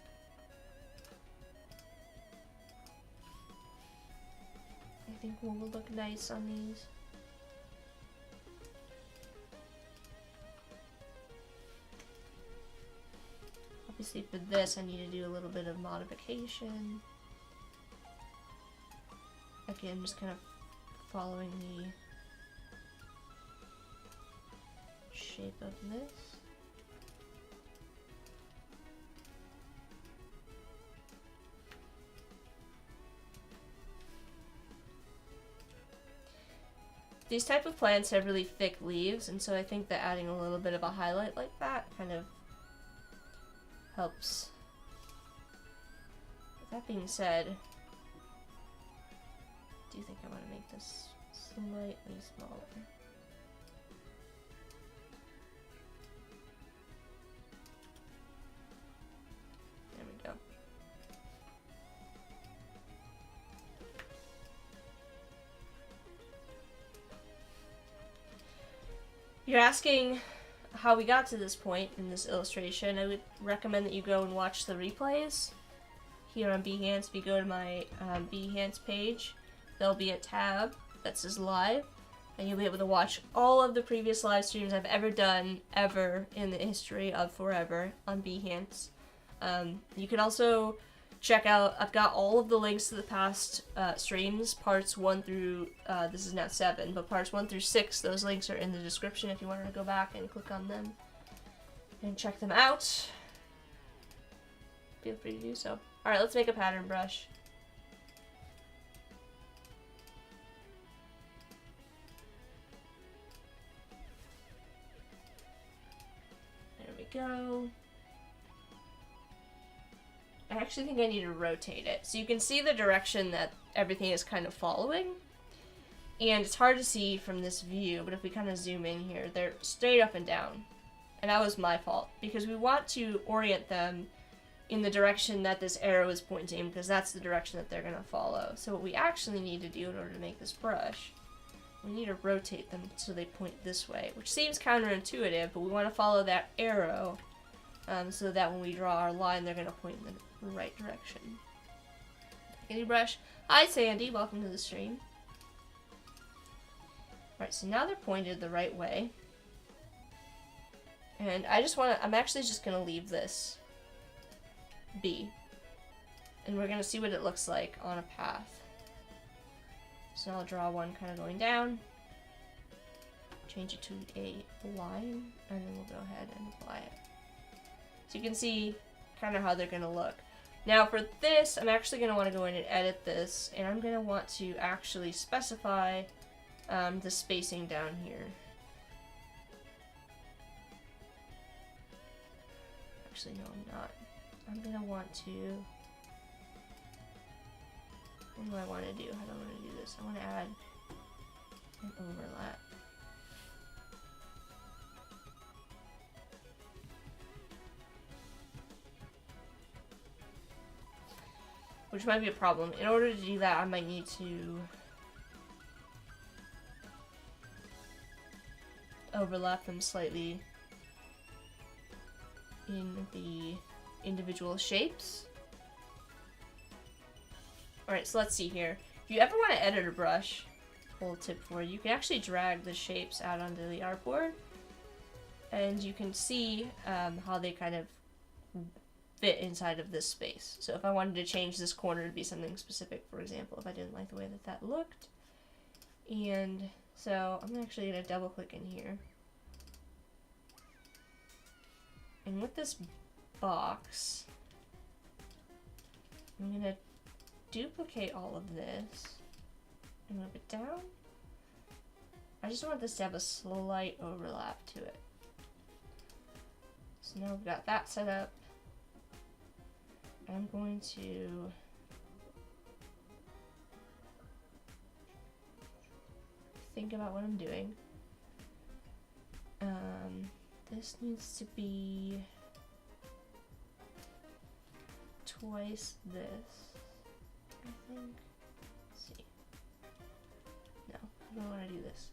I think will look nice on these. Obviously for this I need to do a little bit of modification. Again, just kind of following the shape of this. These type of plants have really thick leaves, and so I think that adding a little bit of a highlight like that kind of helps. With that being said, I do think I want to make this slightly smaller. There we go. You're asking how we got to this point in this illustration. I would recommend that you go and watch the replays here on Behance. If you go to my Behance page, there'll be a tab that says live, and you'll be able to watch all of the previous live streams I've ever done, ever in the history of forever on Behance. You can also check out, I've got all of the links to the past streams, parts 1 through, this is now 7, but parts 1 through 6, those links are in the description if you want to go back and click on them and check them out. Feel free to do so. Alright, let's make a pattern brush. There we go. I actually think I need to rotate it. So you can see the direction that everything is kind of following. And it's hard to see from this view, but if we kind of zoom in here, they're straight up and down. And that was my fault, because we want to orient them in the direction that this arrow is pointing, because that's the direction that they're going to follow. So what we actually need to do in order to make this brush, we need to rotate them so they point this way, which seems counterintuitive, but we want to follow that arrow so that when we draw our line, they're going to point in the right direction. Take a new brush. Hi Sandy, welcome to the stream. Alright, so now they're pointed the right way. And I'm actually just going to leave this be. And we're going to see what it looks like on a path. So now I'll draw one kind of going down. Change it to a line, and then we'll go ahead and apply it. So you can see kind of how they're going to look. Now for this, I'm actually going to want to go in and edit this, and I'm going to want to actually specify the spacing down here. Actually, no, I'm not. I'm going to want to... What do I want to do? How do I want to do this? I want to add an overlap. Which might be a problem. In order to do that, I might need to overlap them slightly in the individual shapes. Alright, so let's see here. If you ever want to edit a brush, a little tip for you, you can actually drag the shapes out onto the artboard, and you can see how they kind of fit inside of this space. So if I wanted to change this corner to be something specific, for example, if I didn't like the way that that looked. And so I'm actually going to double click in here. And with this box, I'm going to duplicate all of this and move it down. I just want this to have a slight overlap to it. So now we've got that set up. I'm going to think about what I'm doing. This needs to be twice this, I think. Let's see. No, I don't want to do this.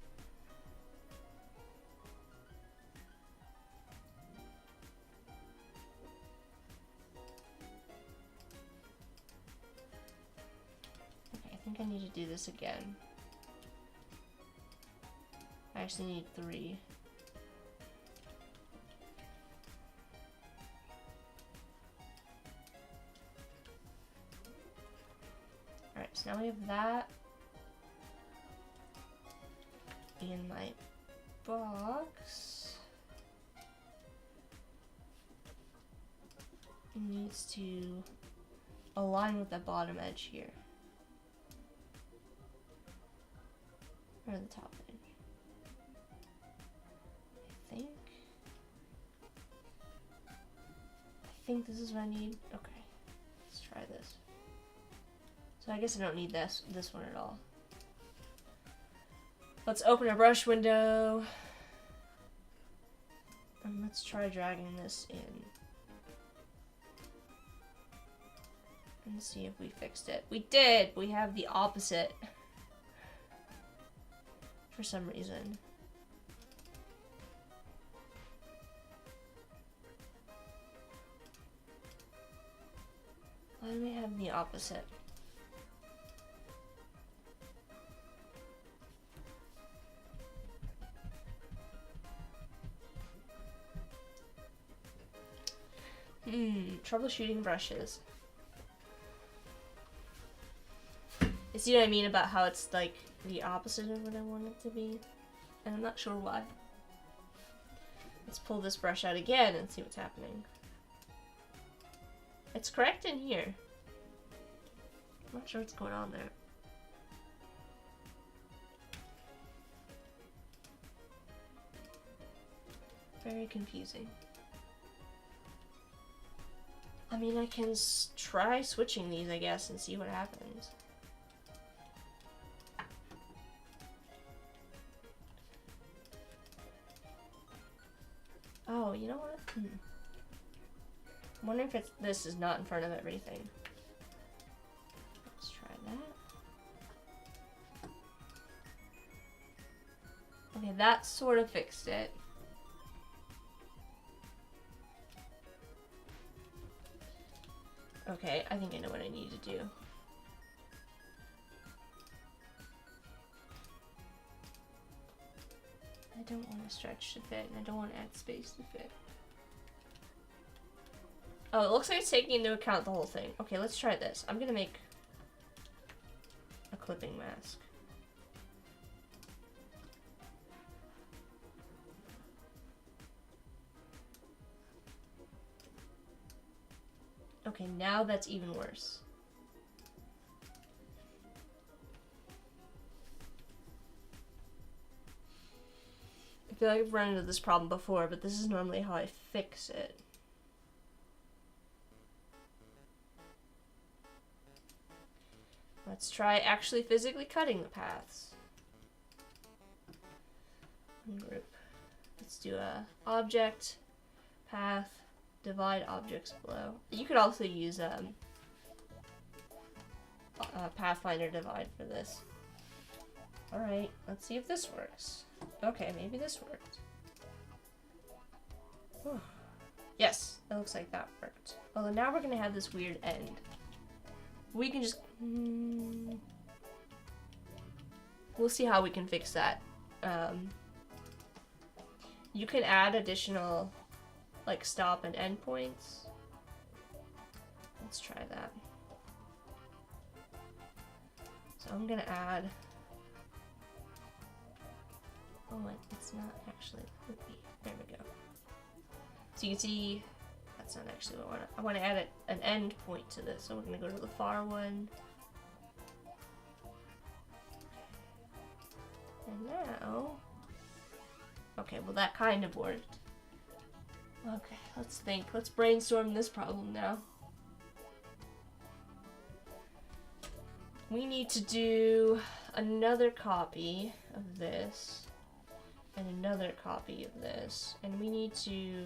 Okay, I think I need to do this again. I actually need 3. so now we have that in my box. It needs to align with the bottom edge here. Or the top edge. I think this is what I need. Okay, let's try this. So I guess I don't need this one at all. Let's open a brush window. And let's try dragging this in. And see if we fixed it. We did! We have the opposite. For some reason. Why do we have the opposite? Troubleshooting brushes. You see what I mean about how it's like the opposite of what I want it to be? And I'm not sure why. Let's pull this brush out again and see what's happening. It's correct in here. I'm not sure what's going on there. Very confusing. I mean, I can try switching these, I guess, and see what happens. Oh, you know what? I'm wondering if this is not in front of everything. Let's try that. Okay, that sort of fixed it. Okay, I think I know what I need to do. I don't want to stretch to fit, and I don't want to add space to fit. Oh, it looks like it's taking into account the whole thing. Okay, let's try this. I'm gonna make a clipping mask. Okay, now that's even worse. I feel like I've run into this problem before, but this is normally how I fix it. Let's try actually physically cutting the paths. Ungroup. Let's do a object, path, divide objects below. You could also use Pathfinder divide for this. Alright, let's see if this works. Okay, maybe this worked. Whew. Yes, it looks like that worked. Although now we're gonna have this weird end. We can just... we'll see how we can fix that. You can add additional like stop and end points. Let's try that. So I'm gonna add... oh, it's not actually loopy. There we go. So you can see that's not actually what I want. I want to add an end point to this. So we're gonna go to the far one. And now, okay, well that kind of worked. Okay, let's think. Let's brainstorm this problem now. We need to do another copy of this and another copy of this, and we need to...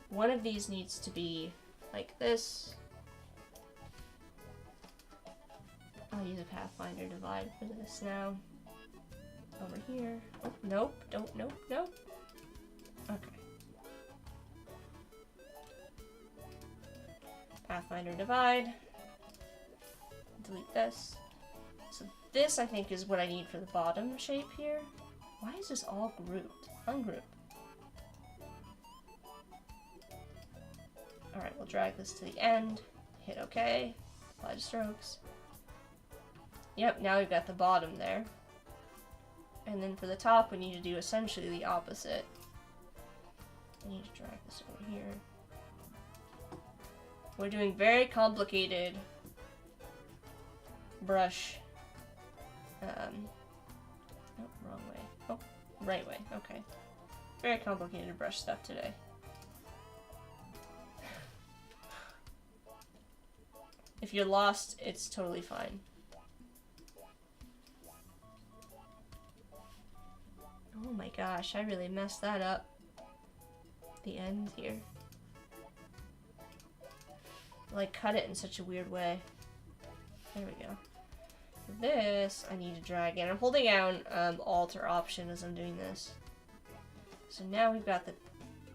one of these needs to be like this. I'll use a Pathfinder divide for this now. Over here. Oh, nope, nope. Okay. Pathfinder divide. Delete this. So this, I think, is what I need for the bottom shape here. Why is this all grouped? Ungroup. Alright, we'll drag this to the end. Hit OK. Apply the strokes. Yep, now we've got the bottom there. And then for the top, we need to do essentially the opposite. I need to drag this over here. We're doing very complicated brush. Nope, wrong way. Oh, right way. Okay. Very complicated brush stuff today. If you're lost, it's totally fine. Oh my gosh, I really messed that up. The end here. Like, cut it in such a weird way. There we go. For this, I need to drag in. I'm holding down Alt or Option as I'm doing this. So now we've got the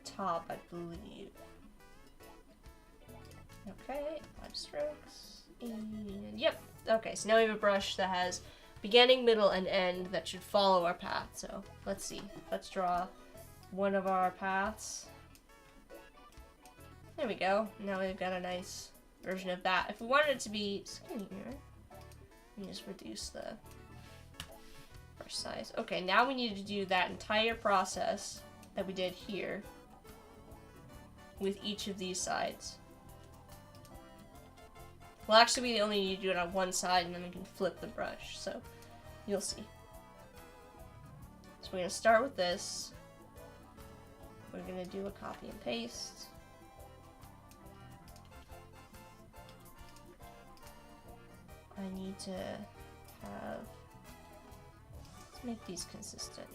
top, I believe. Okay, 5 strokes. And yep. Okay, so now we have a brush that has beginning, middle, and end that should follow our path. So let's see. Let's draw one of our paths. There we go. Now we've got a nice version of that. If we wanted it to be skinnier, let me just reduce the brush size. Okay, now we need to do that entire process that we did here with each of these sides. Well, actually, we only need to do it on one side, and then we can flip the brush, so you'll see. So we're going to start with this. We're going to do a copy and paste. I need to have, let's make these consistent.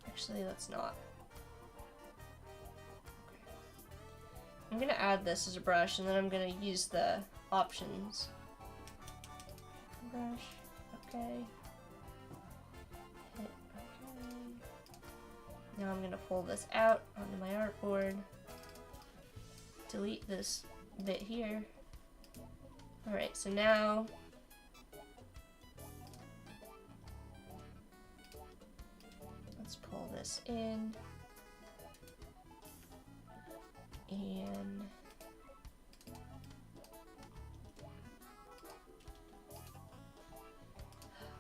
Actually, let's not. I'm going to add this as a brush, and then I'm going to use the options. Brush, okay. Hit okay. Now I'm going to pull this out onto my artboard. Delete this bit here. Alright, so now let's pull this in. And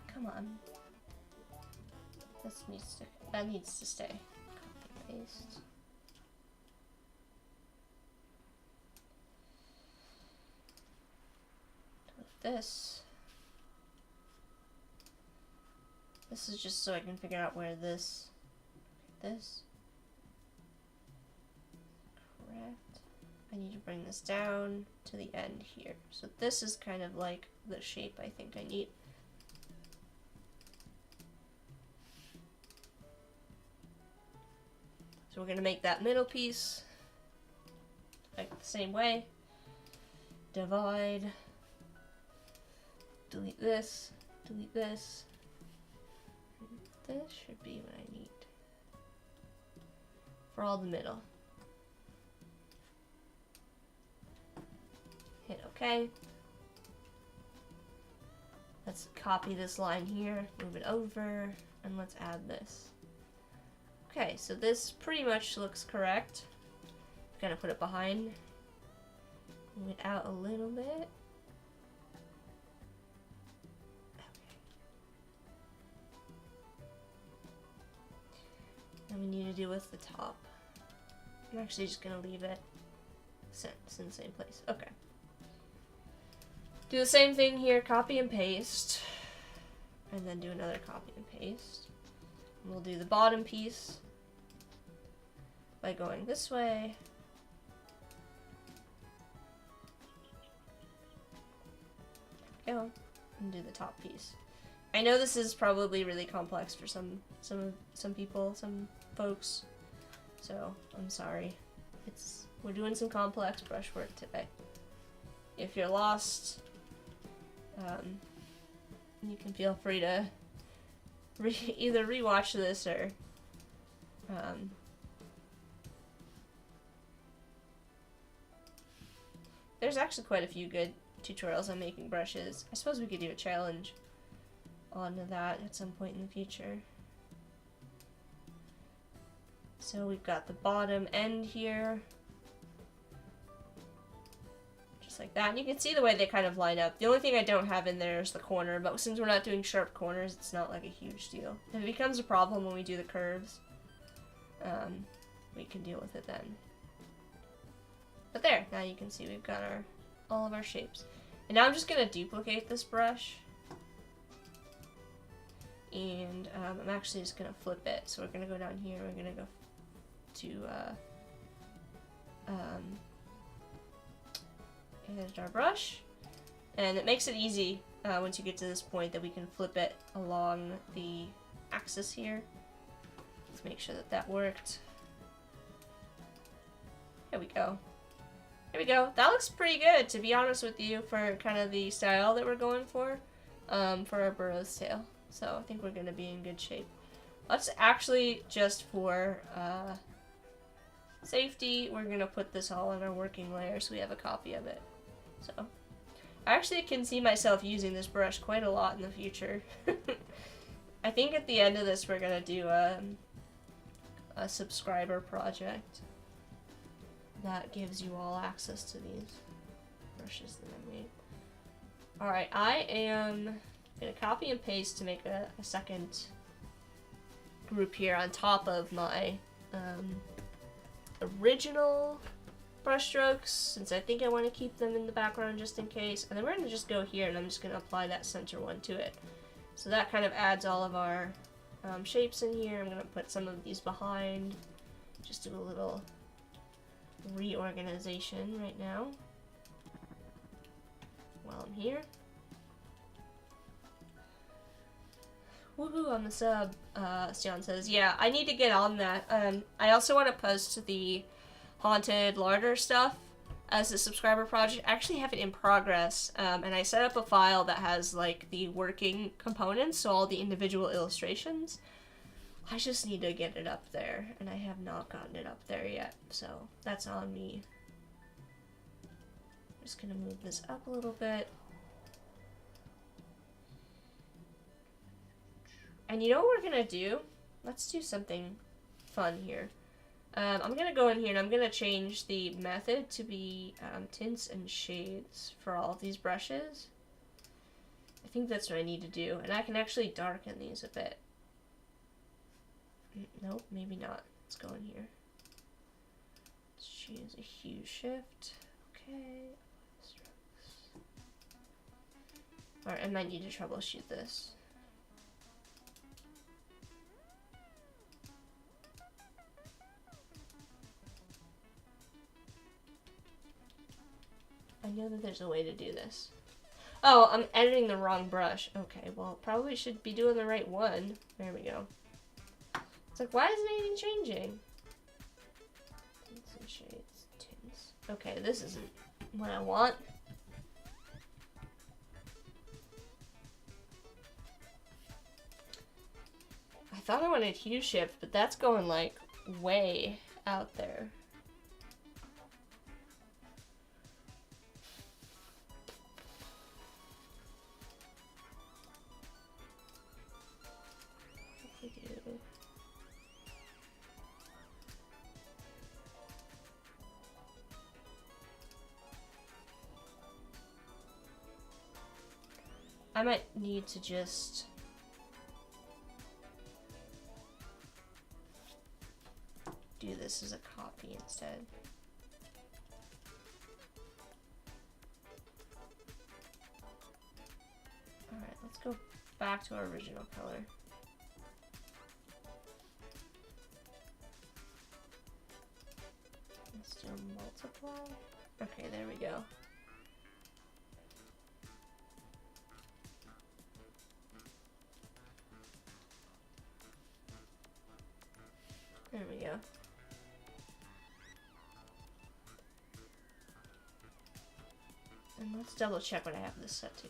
come on. That needs to stay. Copy and paste. With this. This is just so I can figure out where this. I need to bring this down to the end here. So this is kind of like the shape I think I need. So we're going to make that middle piece like the same way. Divide. Delete this. Delete this. This should be what I need for all the middle. Hit OK. Let's copy this line here, move it over, and let's add this. Okay, so this pretty much looks correct. I'm gonna put it behind. Move it out a little bit. Okay. And we need to do with the top. I'm actually just gonna leave it in the same place. Okay. Do the same thing here, copy and paste, and then do another copy and paste. And we'll do the bottom piece by going this way. There we go. And do the top piece. I know this is probably really complex for some people, some folks. So I'm sorry. We're doing some complex brushwork today. If you're lost, you can feel free to either rewatch this or there's actually quite a few good tutorials on making brushes. I suppose we could do a challenge on that at some point in the future. So we've got the bottom end here. Just like that. And you can see the way they kind of line up. The only thing I don't have in there is the corner, but since we're not doing sharp corners, it's not like a huge deal. If it becomes a problem when we do the curves, we can deal with it then. But there, now you can see we've got all of our shapes. And now I'm just going to duplicate this brush. And I'm actually just going to flip it. So we're going to go down here, we're going to go to edit our brush. And it makes it easy once you get to this point that we can flip it along the axis here. Let's make sure that that worked. There we go. There we go. That looks pretty good, to be honest with you, for kind of the style that we're going for our Burrow's tail. So I think we're going to be in good shape. Let's actually, just for safety, we're going to put this all in our working layer so we have a copy of it. So I actually can see myself using this brush quite a lot in the future. I think at the end of this we're going to do a subscriber project that gives you all access to these brushes that I made. Alright, I am going to copy and paste to make a second group here on top of my original brush strokes, since I think I want to keep them in the background just in case. And then we're going to just go here and I'm just going to apply that center one to it. So that kind of adds all of our shapes in here. I'm going to put some of these behind, just do a little reorganization right now while I'm here. Woohoo on the sub, Sion says. Yeah, I need to get on that. I also want to post the Haunted Larder stuff as a subscriber project. I actually have it in progress, and I set up a file that has like the working components, so all the individual illustrations. I just need to get it up there, and I have not gotten it up there yet, so that's on me. I'm just gonna move this up a little bit. And you know what we're gonna do? Let's do something fun here. I'm gonna go in here and I'm gonna change the method to be tints and shades for all of these brushes. I think that's what I need to do, and I can actually darken these a bit. Nope, maybe not. Let's go in here. Let's choose a hue shift. Okay. Alright, I might need to troubleshoot this. I know that there's a way to do this. Oh, I'm editing the wrong brush. Okay, well, probably should be doing the right one. There we go. It's like, why isn't anything changing? Tints and shades, tints. Okay, this isn't what I want. I thought I wanted hue shift, but that's going like way out there. I might need to just do this as a copy instead. Alright, let's go back to our original color. Let's do multiply. Okay, there we go. There we go. And let's double check what I have this set to.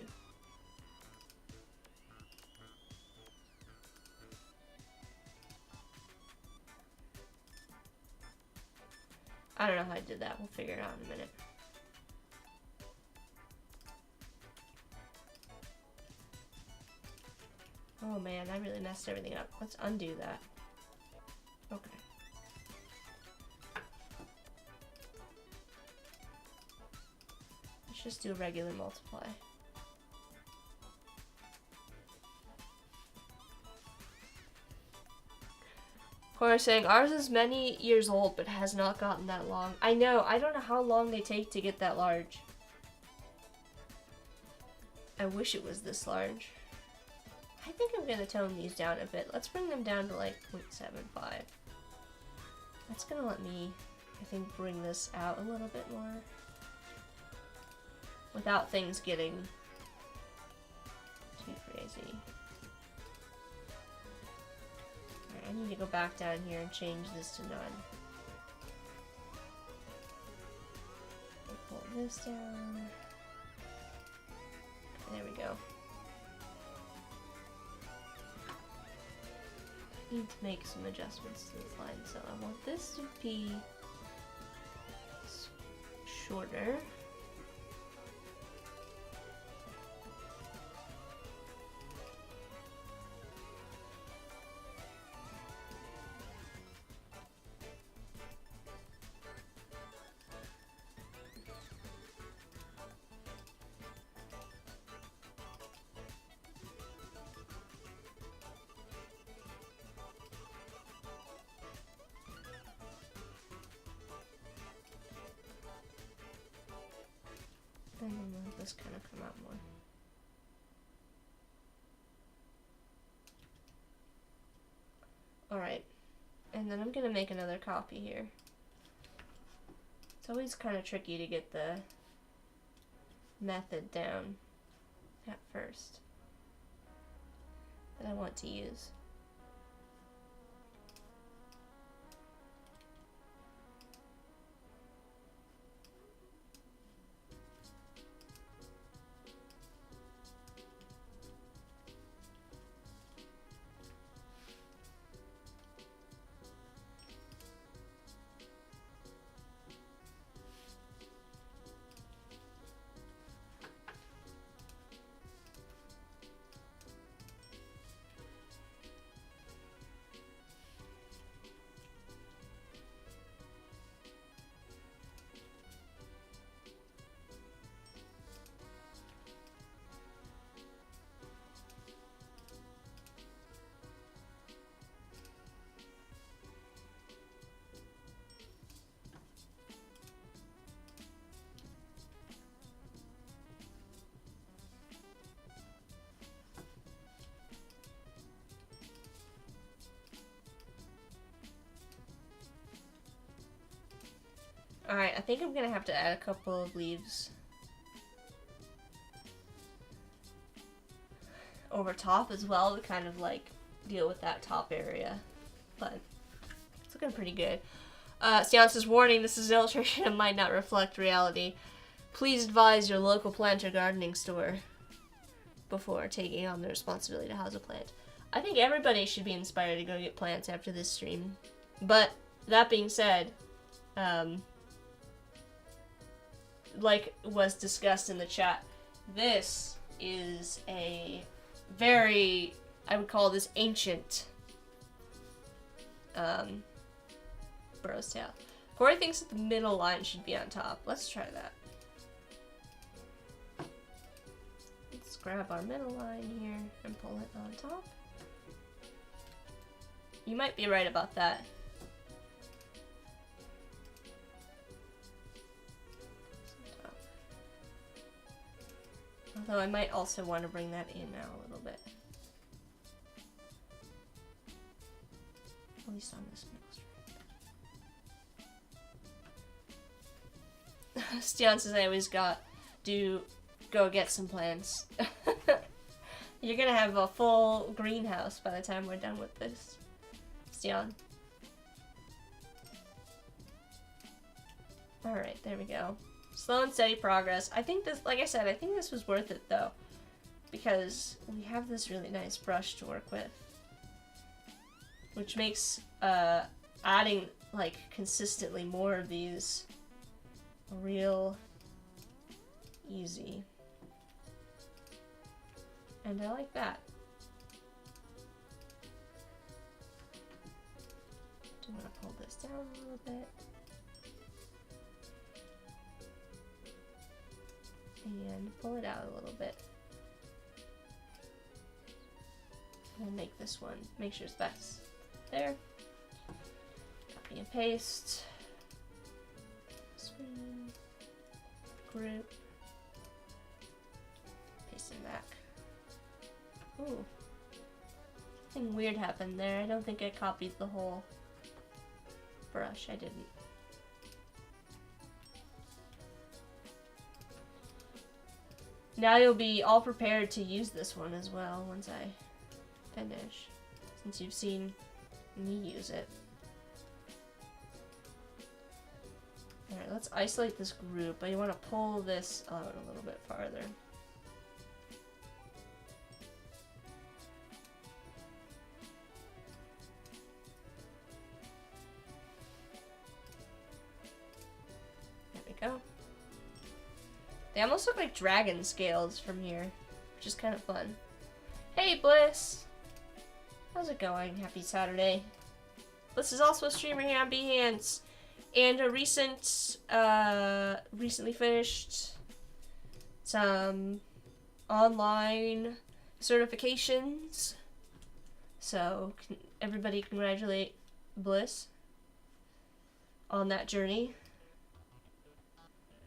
I don't know how I did that. We'll figure it out in a minute. Oh man, I really messed everything up. Let's undo that. Okay. just do a regular multiply. Cora saying, ours is many years old, but has not gotten that long. I know, I don't know how long they take to get that large. I wish it was this large. I think I'm gonna tone these down a bit. Let's bring them down to like 0.75. That's gonna let me, I think, bring this out a little bit more. Without things getting too crazy. Alright, I need to go back down here and change this to none. Pull this down. There we go. I need to make some adjustments to this line, so I want this to be shorter. And then let this kind of come out more. Alright, and then I'm gonna make another copy here. It's always kind of tricky to get the method down at first that I want to use. Alright, I think I'm gonna have to add a couple of leaves over top as well to kind of like deal with that top area. But it's looking pretty good. Stian says, warning, this is illustration and might not reflect reality. Please advise your local plant or gardening store before taking on the responsibility to house a plant. I think everybody should be inspired to go get plants after this stream. But that being said, like was discussed in the chat, this is a very, I would call this ancient Burrow's tail. Corey thinks that the middle line should be on top. Let's try that. Let's grab our middle line here and pull it on top. You might be right about that. Although I might also want to bring that in now a little bit. At least on this middle string. Stian says I always go get some plants. You're gonna have a full greenhouse by the time we're done with this, Stian. Alright, there we go. Slow and steady progress. I think this, like I said, I think this was worth it though, because we have this really nice brush to work with, which makes adding like consistently more of these real easy. And I like that. Do want to pull this down a little bit. and pull it out a little bit. We'll make this one, make sure it's back there. Copy and paste. Screen. Group. Paste it back. Ooh. Something weird happened there. I don't think I copied the whole brush. I didn't. Now you'll be all prepared to use this one as well once I finish, since you've seen me use it. Alright, let's isolate this group, but you want to pull this out a little bit farther. There we go. They almost look like dragon scales from here, which is kind of fun. Hey, Bliss! How's it going? Happy Saturday. Bliss is also a streamer here on Behance, and a recently finished some online certifications. So, everybody congratulate Bliss on that journey.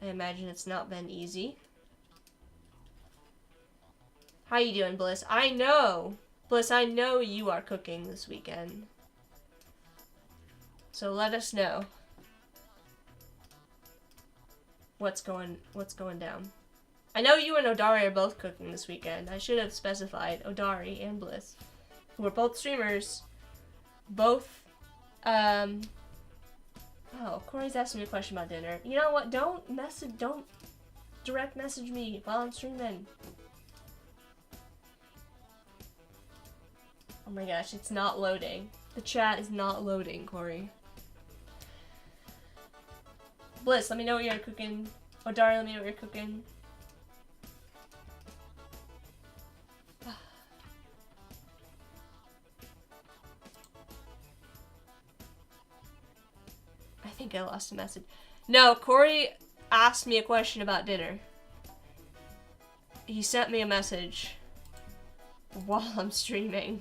I imagine it's not been easy. How you doing, Bliss? I know! Bliss, I know you are cooking this weekend. So let us know what's going down. I know you and Odari are both cooking this weekend. I should have specified Odari and Bliss, who are both streamers. Both, Oh, Corey's asking me a question about dinner. You know what? Don't direct message me while I'm streaming. Oh my gosh, it's not loading. The chat is not loading, Corey. Bliss, let me know what you're cooking. Odari, let me know what you're cooking. I think I lost a message. No, Corey asked me a question about dinner. He sent me a message while I'm streaming.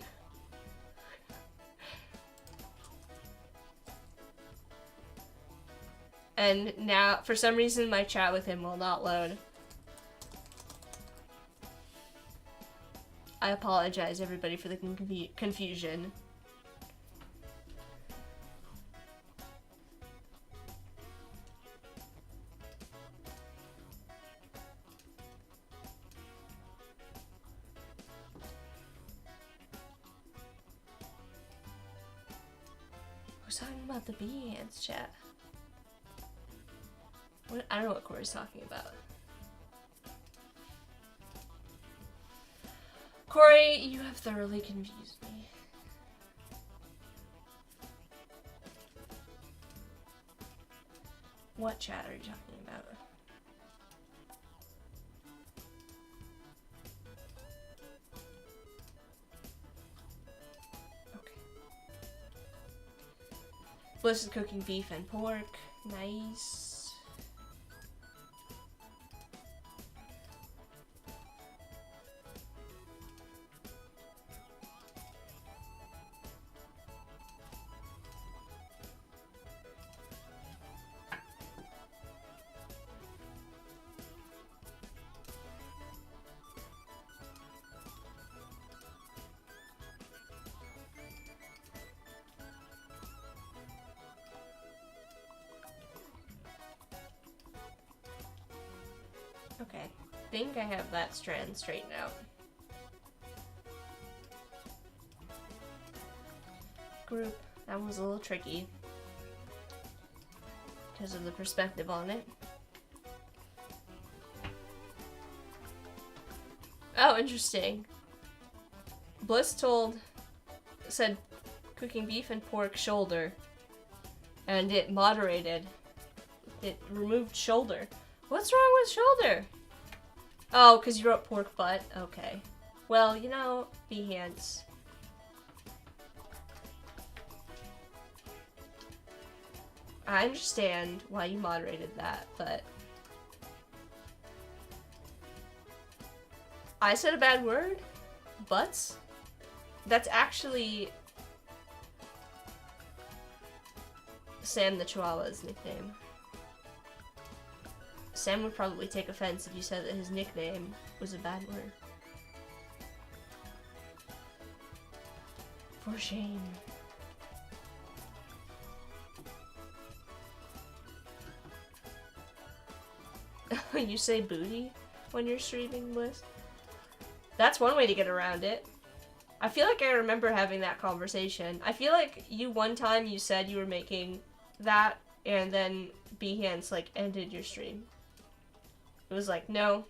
And now, for some reason, my chat with him will not load. I apologize, everybody, for the confusion. Who's talking about the Behance chat? What? I don't know what Corey's talking about. Corey, you have thoroughly confused me. What chat are you talking about? Okay. Bliss is cooking beef and pork. Nice. Okay, I think I have that strand straightened out. Group, that one was a little tricky because of the perspective on it. Oh, interesting. Bliss said cooking beef and pork shoulder, and it moderated. It removed shoulder. What's wrong with shoulder? Oh, because you wrote pork butt. Okay. Well, you know, Behance. I understand why you moderated that, but I said a bad word? Butts? That's actually Sam the Chihuahua's nickname. Sam would probably take offense if you said that his nickname was a bad word. For shame. You say booty when you're streaming, Bliss? That's one way to get around it. I feel like I remember having that conversation. I feel like one time you said you were making that, and then Behance, like, ended your stream. It was like, no.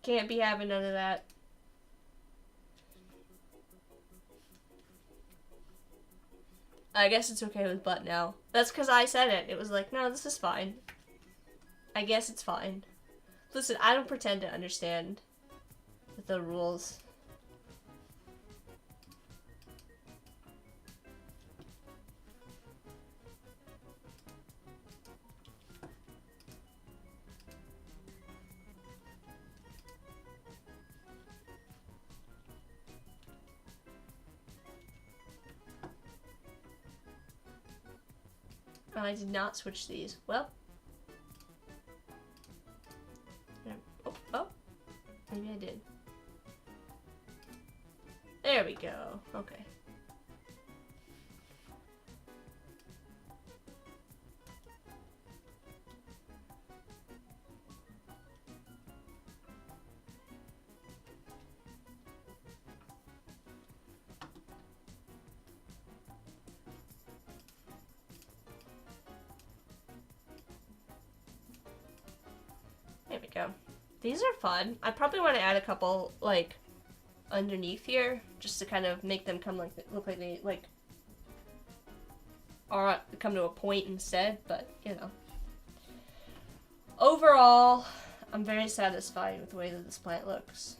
Can't be having none of that. I guess it's okay with butt now. That's because I said it. It was like, no, this is fine. I guess it's fine. Listen, I don't pretend to understand the rules. I did not switch these. Well. Oh. Maybe I did. There we go. Okay. There we go. These are fun. I probably want to add a couple, like, underneath here, just to kind of make them come like, look like they, like, are come to a point instead, but, you know. Overall, I'm very satisfied with the way that this plant looks.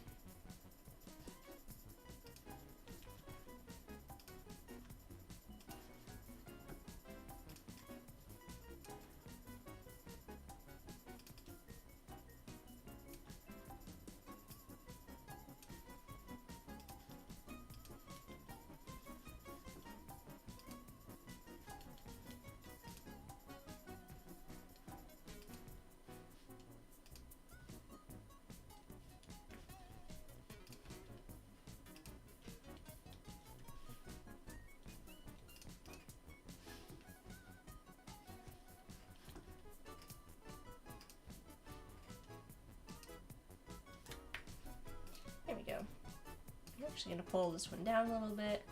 There we go. I'm actually going to pull this one down a little bit.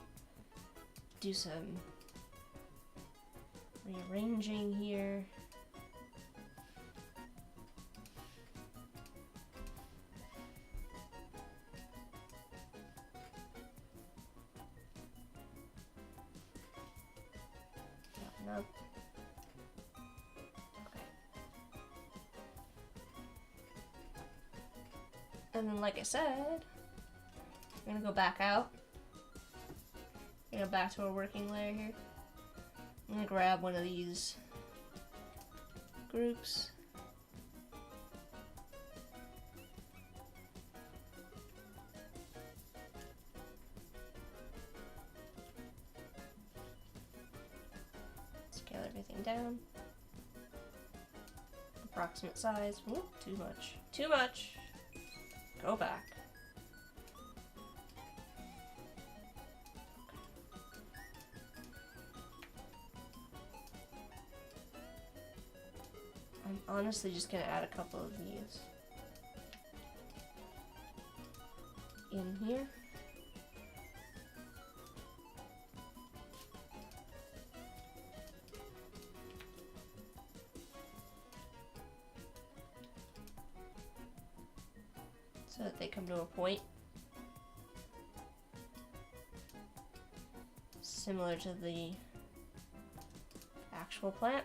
Do some rearranging here. No. Okay. And then, like I said, we're gonna go back out. Go back to our working layer here. I'm gonna grab one of these groups. Scale everything down. Approximate size. Whoop, too much. Too much. Go back. I'm honestly just gonna add a couple of these in here. So that they come to a point similar to the actual plant.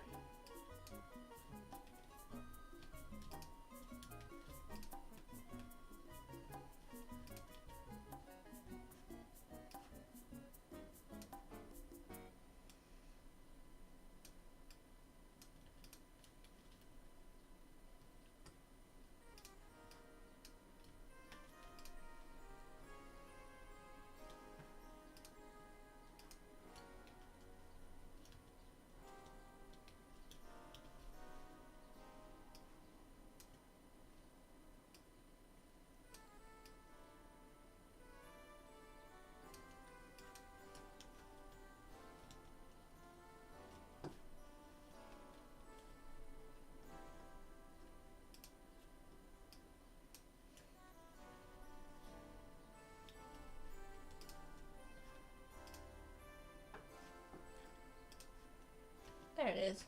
it is.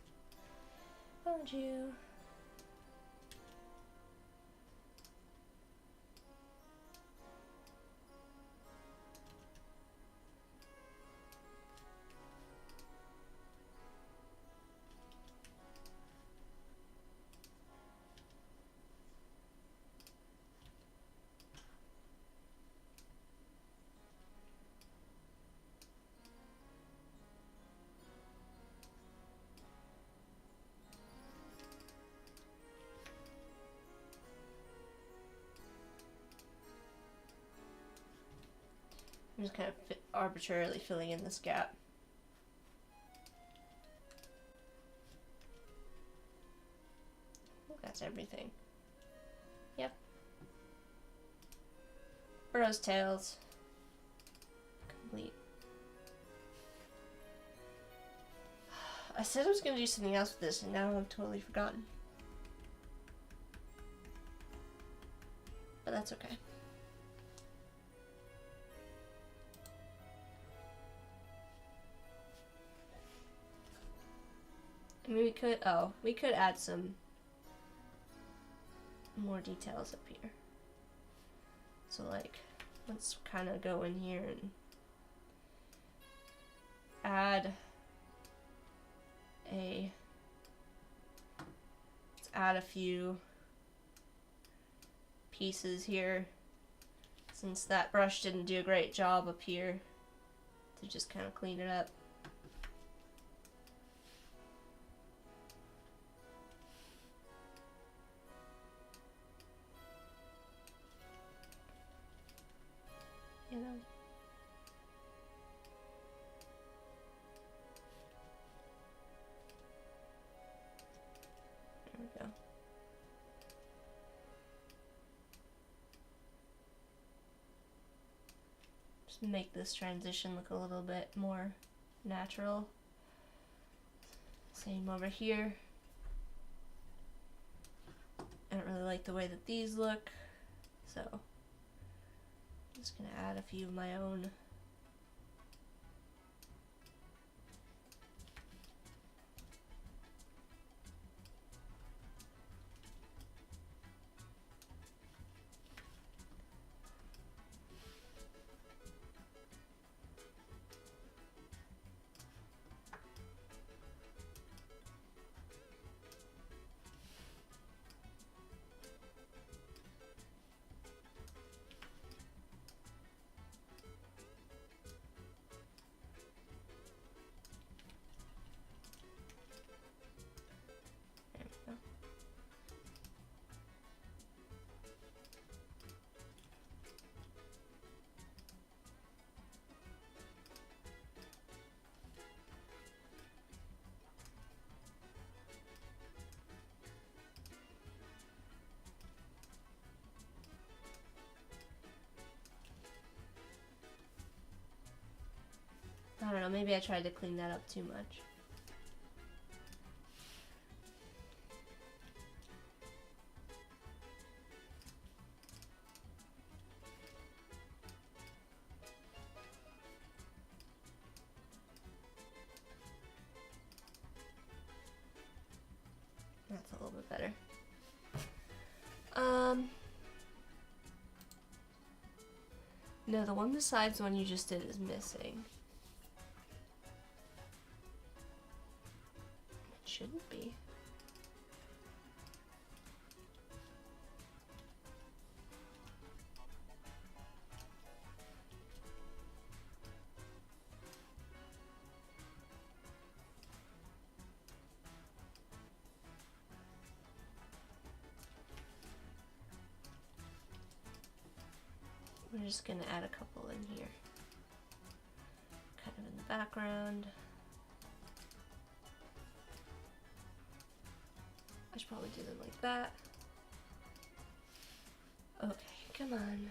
Found you. I'm just kind of arbitrarily filling in this gap. I think that's everything. Yep. Burrow's tails. Complete. I said I was going to do something else with this, and now I've totally forgotten. But that's okay. I mean, we could add some more details up here. So like, let's kind of go in here and add a few pieces here, since that brush didn't do a great job up here, to just kind of clean it up. You know. There we go. Just make this transition look a little bit more natural. Same over here. I don't really like the way that these look, so I'm just gonna add a few of my own. I don't know, maybe I tried to clean that up too much. That's a little bit better. No, the one besides the one you just did is missing. It shouldn't be. We're just gonna add a couple in here. Kind of in the background. I should probably do them like that. Okay, come on.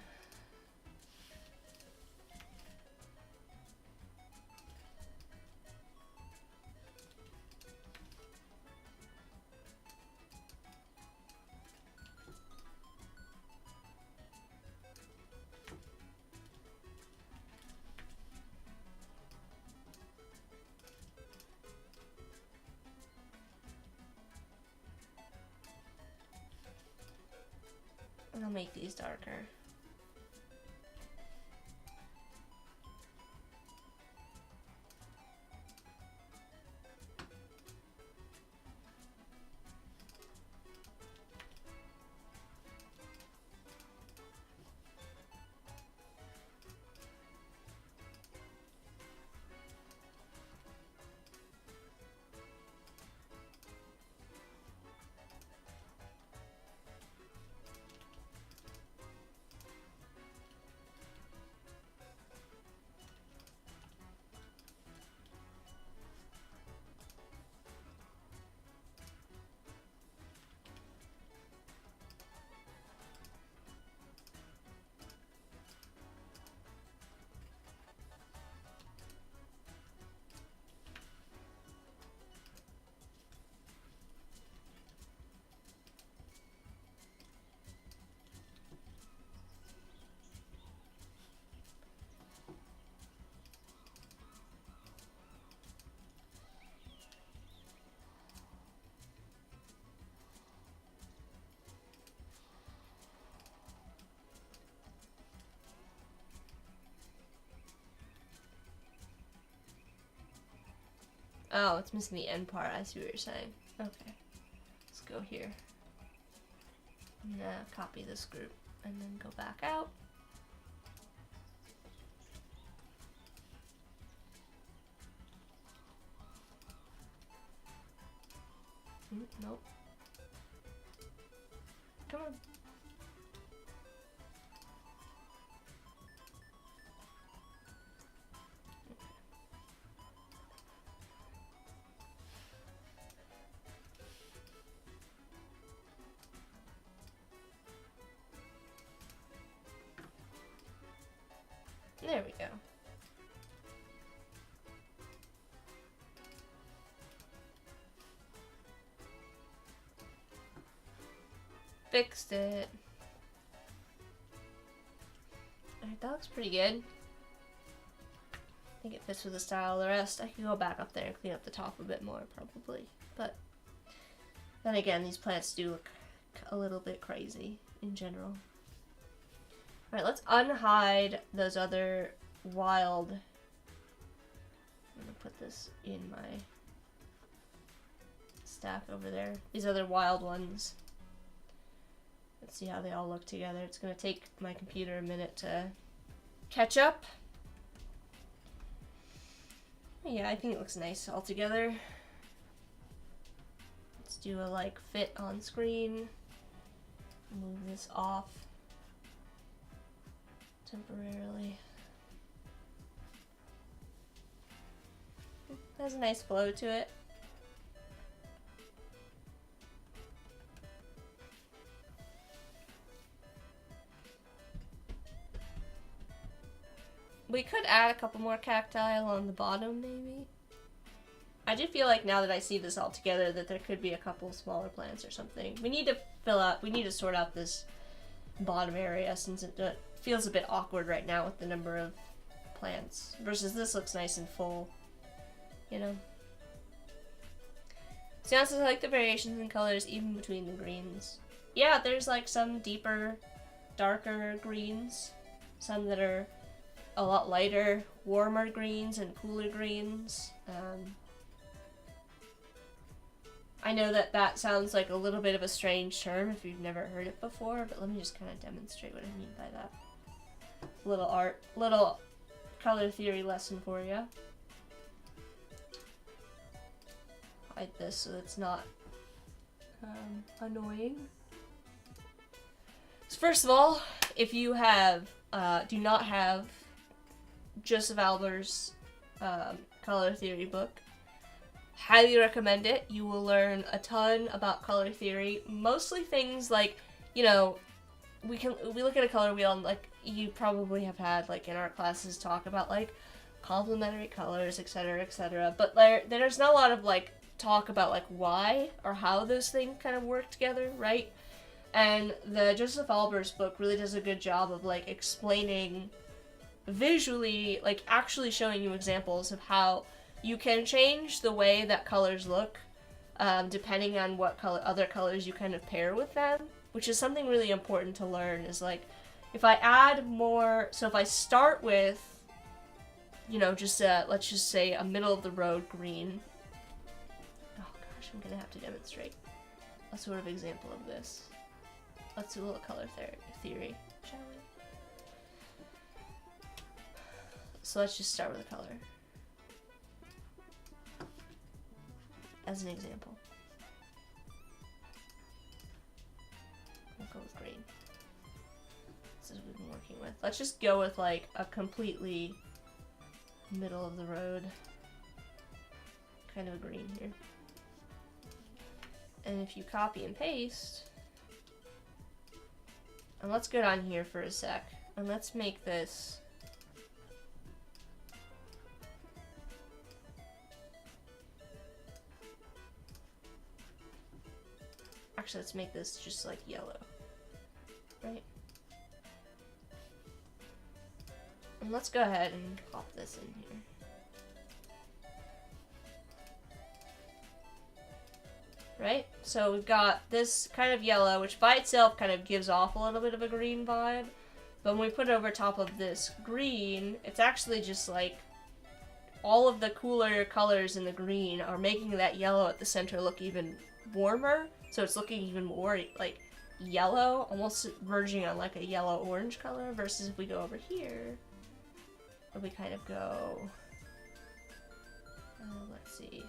And I'll make these darker. Oh, it's missing the end part. I see what you're saying. Okay. Let's go here. I'm gonna copy this group and then go back out. Nope. Come on. There we go. Fixed it. Alright, that looks pretty good. I think it fits with the style of the rest. I could go back up there and clean up the top a bit more, probably. But then again, these plants do look a little bit crazy in general. Alright, let's unhide those other wild... I'm gonna put this in my stack over there. These other wild ones. Let's see how they all look together. It's gonna take my computer a minute to catch up. Yeah, I think it looks nice all together. Let's do a like fit on screen. Move this off temporarily. It has a nice flow to it. We could add a couple more cacti along the bottom, maybe. I do feel like now that I see this all together that there could be a couple smaller plants or something. We need to sort out this bottom area since it feels a bit awkward right now with the number of plants. Versus this looks nice and full, you know. Sounds so like the variations in colors even between the greens. Yeah, there's like some deeper, darker greens. Some that are a lot lighter, warmer greens and cooler greens. I know that that sounds like a little bit of a strange term if you've never heard it before, but let me just kind of demonstrate what I mean by that. Little color theory lesson for you. Hide this so it's not annoying. So first of all, if you have do not have Joseph Albers' color theory book, highly recommend it. You will learn a ton about color theory. Mostly things like, you know, we look at a color wheel and like you probably have had like in our classes talk about like complementary colors, etc., etc. But there's not a lot of like talk about like why or how those things kind of work together, right? And the Joseph Albers book really does a good job of like explaining visually, like actually showing you examples of how you can change the way that colors look depending on what other colors you kind of pair with them, which is something really important to learn, is like, if I add more, so if I start with, you know, just let's just say a middle of the road green. Oh gosh, I'm gonna have to demonstrate a sort of example of this. Let's do a little color theory, shall we? So let's just start with a color as an example. We'll go with green. This is what we've been working with. Let's just go with like a completely middle of the road kind of a green here. And if you copy and paste, and let's go down here for a sec, and let's make this actually, let's make this just like yellow, right? And let's go ahead and pop this in here. Right? So we've got this kind of yellow, which by itself kind of gives off a little bit of a green vibe. But when we put it over top of this green, it's actually just like all of the cooler colors in the green are making that yellow at the center look even warmer. So it's looking even more like yellow, almost verging on like a yellow-orange color, versus if we go over here, where we kind of go, let's see,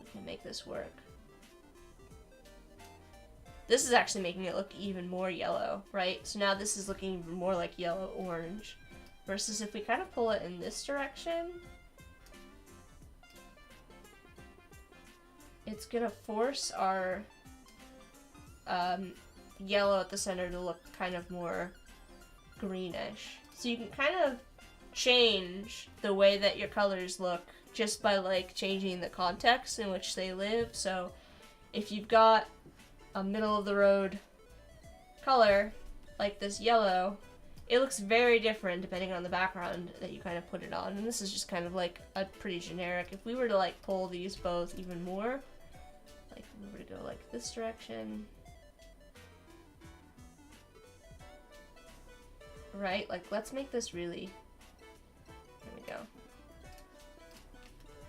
we can make this work. This is actually making it look even more yellow, right? So now this is looking even more like yellow-orange, versus if we kind of pull it in this direction, it's gonna force our yellow at the center to look kind of more greenish. So you can kind of change the way that your colors look just by like changing the context in which they live. So if you've got a middle of the road color like this yellow, it looks very different depending on the background that you kind of put it on. And this is just kind of like a pretty generic. If we were to like pull these both even more, like if we were to go like this direction, right? Like let's make this really, there we go.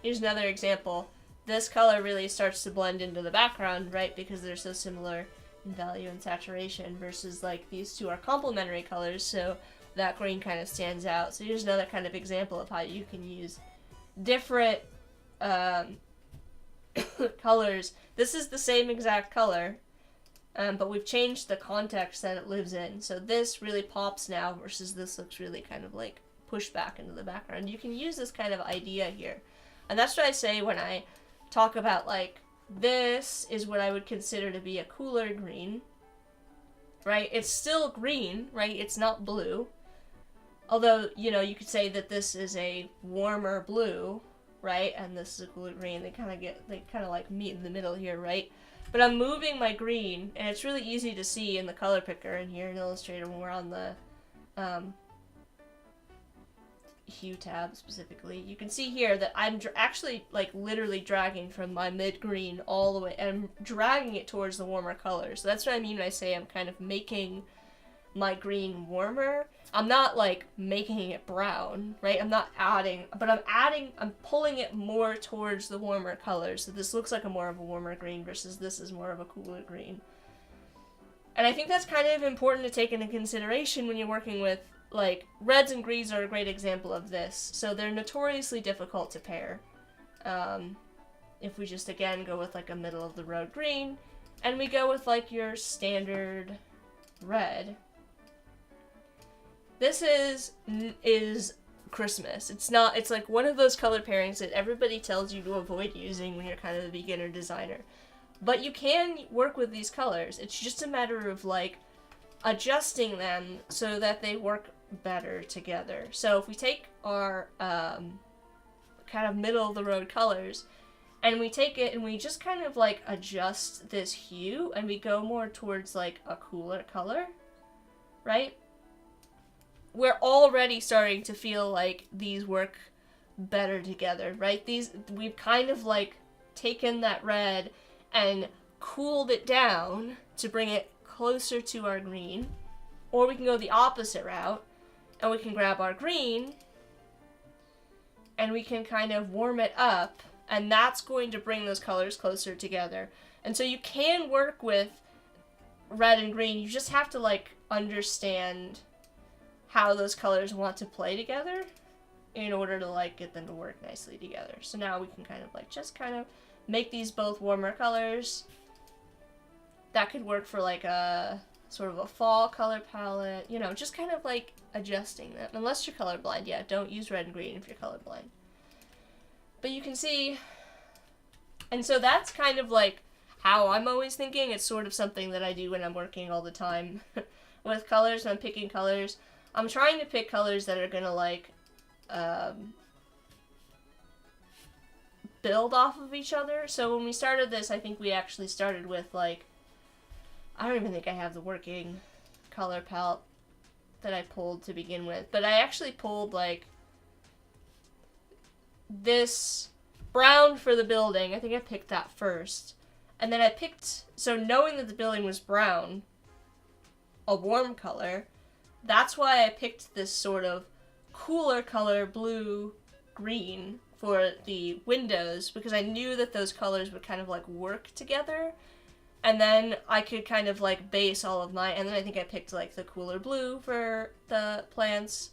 Here's another example. This color really starts to blend into the background, right? Because they're so similar in value and saturation, versus like these two are complementary colors, so that green kind of stands out. So here's another kind of example of how you can use different colors. This is the same exact color, but we've changed the context that it lives in. So this really pops now, versus this looks really kind of like pushed back into the background. You can use this kind of idea here. And that's what I say when I talk about like, this is what I would consider to be a cooler green, right? It's still green, right? It's not blue. Although, you know, you could say that this is a warmer blue, right? And this is a cooler green. They kind of like meet in the middle here, right? But I'm moving my green, and it's really easy to see in the color picker in here in Illustrator when we're on the hue tab specifically. You can see here that I'm actually like literally dragging from my mid green all the way, and I'm dragging it towards the warmer color. So that's what I mean when I say I'm kind of making my green warmer. I'm not like making it brown, right? I'm not adding, but I'm pulling it more towards the warmer colors. So this looks like a more of a warmer green, versus this is more of a cooler green. And I think that's kind of important to take into consideration when you're working with, like, reds and greens are a great example of this. So they're notoriously difficult to pair. If we just, again, go with, like, a middle-of-the-road green, and we go with, like, your standard red, this is Christmas. It's not, it's like one of those color pairings that everybody tells you to avoid using when you're kind of a beginner designer. But you can work with these colors. It's just a matter of, like, adjusting them so that they work better together. So if we take our kind of middle of the road colors, and we take it and we just kind of like adjust this hue, and we go more towards like a cooler color, right? We're already starting to feel like these work better together, right? We've kind of like taken that red and cooled it down to bring it closer to our green. Or we can go the opposite route, and we can grab our green, and we can kind of warm it up, and that's going to bring those colors closer together. And so you can work with red and green, you just have to, like, understand how those colors want to play together in order to, like, get them to work nicely together. So now we can kind of, like, just kind of make these both warmer colors. That could work for, like, a sort of a fall color palette, you know, just kind of, like, adjusting them. Unless you're colorblind, yeah, don't use red and green if you're colorblind. But you can see, and so that's kind of, like, how I'm always thinking. It's sort of something that I do when I'm working all the time with colors, when I'm picking colors. I'm trying to pick colors that are gonna, like, build off of each other. So when we started this, I think we actually started with, like, I don't even think I have the working color palette that I pulled to begin with, but I actually pulled, like, this brown for the building. I think I picked that first. And then I picked, so knowing that the building was brown, a warm color, that's why I picked this sort of cooler color, blue, green, for the windows, because I knew that those colors would kind of, like, work together. And then I could kind of, like, base all of my, and then I think I picked, like, the cooler blue for the plants.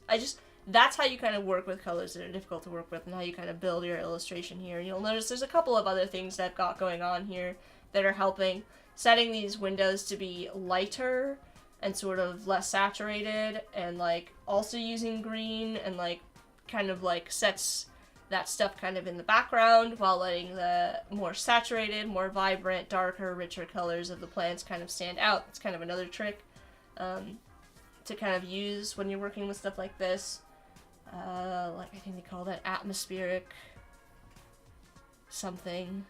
That's how you kind of work with colors that are difficult to work with, and how you kind of build your illustration here. You'll notice there's a couple of other things that I've got going on here that are helping. Setting these windows to be lighter and sort of less saturated, and, like, also using green, and, like, kind of, like, sets that stuff kind of in the background while letting the more saturated, more vibrant, darker, richer colors of the plants kind of stand out. It's kind of another trick to kind of use when you're working with stuff like this. Like, I think they call that atmospheric something.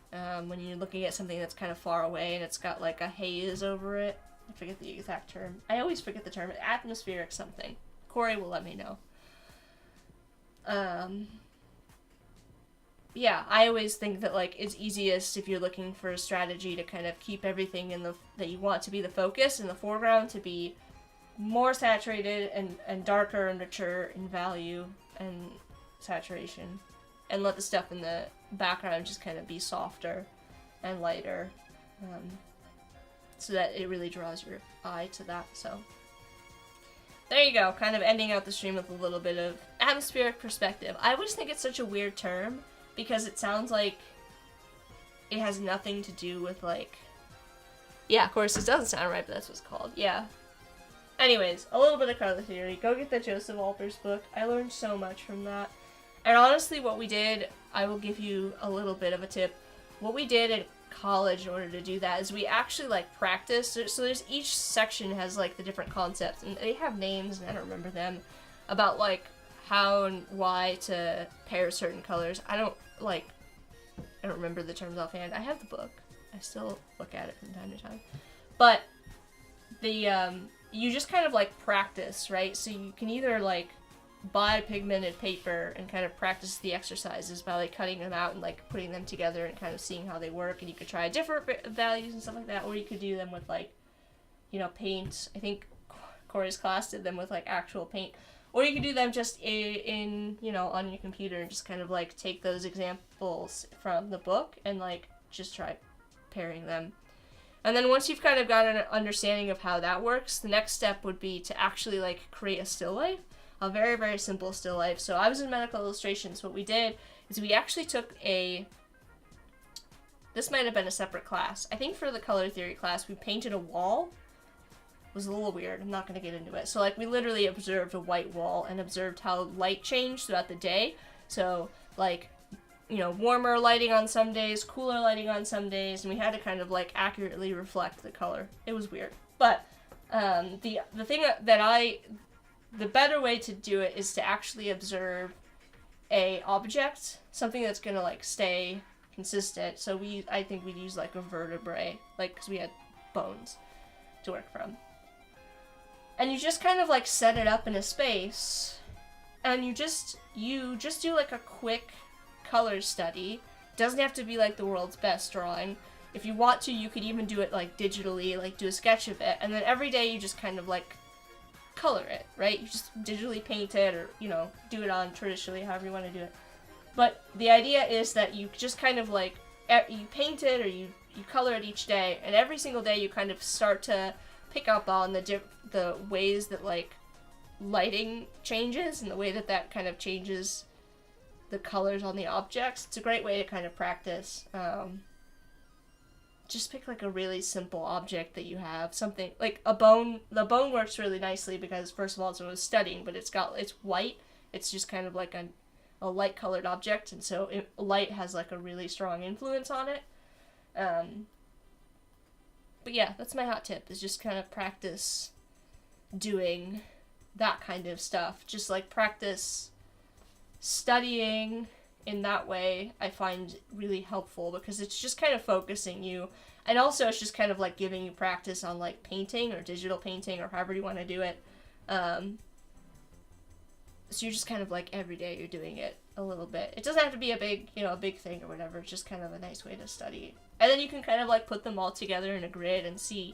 When you're looking at something that's kind of far away and it's got, like, a haze over it. I forget the exact term. I always forget the term. Atmospheric something. Corey will let me know. Yeah, I always think that, like, it's easiest if you're looking for a strategy to kind of keep everything that you want to be the focus in the foreground to be more saturated and darker and richer in value and saturation, and let the stuff in the background just kind of be softer and lighter, so that it really draws your eye to that. So there you go, kind of ending out the stream with a little bit of atmospheric perspective. I always think it's such a weird term because it sounds like it has nothing to do with, like, yeah, of course it doesn't sound right, but that's what it's called. Yeah. Anyways, a little bit of color theory. Go get the Joseph Walters book. I learned so much from that. And honestly, what we did, I will give you a little bit of a tip. What we did in college in order to do that is we actually, like, practiced. So there's, each section has, like, the different concepts, and they have names, and I don't remember them, about, like, how and why to pair certain colors. I don't remember the terms offhand. I have the book. I still look at it from time to time. But you just kind of, like, practice, right? So you can either, like, buy pigmented paper and kind of practice the exercises by, like, cutting them out and, like, putting them together and kind of seeing how they work, and you could try different values and stuff like that, or you could do them with, like, you know, paint. I think Corey's class did them with, like, actual paint. Or you could do them just in, you know, on your computer and just kind of, like, take those examples from the book and, like, just try pairing them. And then once you've kind of got an understanding of how that works, the next step would be to actually, like, create a still life. A very, very simple still life. So I was in medical illustrations. What we did is we actually took this might have been a separate class. I think for the color theory class, we painted a wall. It was a little weird. I'm not going to get into it. So, like, we literally observed a white wall and observed how light changed throughout the day. So, like, you know, warmer lighting on some days, cooler lighting on some days, and we had to kind of, like, accurately reflect the color. It was weird. But the thing that the better way to do it is to actually observe a object, something that's going to, like, stay consistent. So I think we'd use, like, a vertebrae, like, because we had bones to work from. And you just kind of, like, set it up in a space, and you just do, like, a quick color study doesn't have to be like the world's best drawing. If you want to, you could even do it like digitally, like do a sketch of it, and then every day you just kind of like color it, right? You just digitally paint it, or, you know, do it on traditionally, however you want to do it. But the idea is that you just kind of like, you paint it or you color it each day, and every single day you kind of start to pick up on the ways that like lighting changes and the way that that kind of changes the colors on the objects. It's a great way to kind of practice. Just pick like a really simple object that you have, something like a bone. The bone works really nicely because first of all it's what I was studying, but it's white. It's just kind of like a light colored object, and so light has like a really strong influence on it. But yeah, that's my hot tip, is just kind of practice doing that kind of stuff. Just like practice studying in that way, I find really helpful, because it's just kind of focusing you, and also it's just kind of like giving you practice on like painting or digital painting or however you want to do it. So you're just kind of like every day you're doing it a little bit. It doesn't have to be a big thing or whatever. It's just kind of a nice way to study. And then you can kind of like put them all together in a grid and see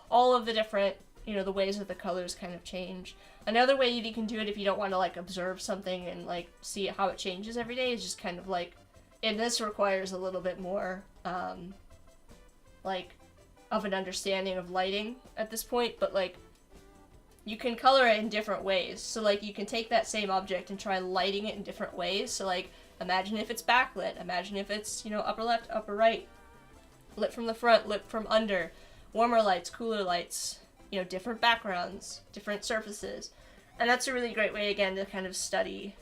all of the different, the ways that the colors kind of change. Another way you can do it if you don't want to like observe something and like see how it changes every day is just kind of like, and this requires a little bit more like of an understanding of lighting at this point, but like you can color it in different ways. So like you can take that same object and try lighting it in different ways. So like imagine if it's backlit, imagine if it's, upper left, upper right, lit from the front, lit from under, warmer lights, cooler lights, different backgrounds, different surfaces. And that's a really great way, again, to kind of study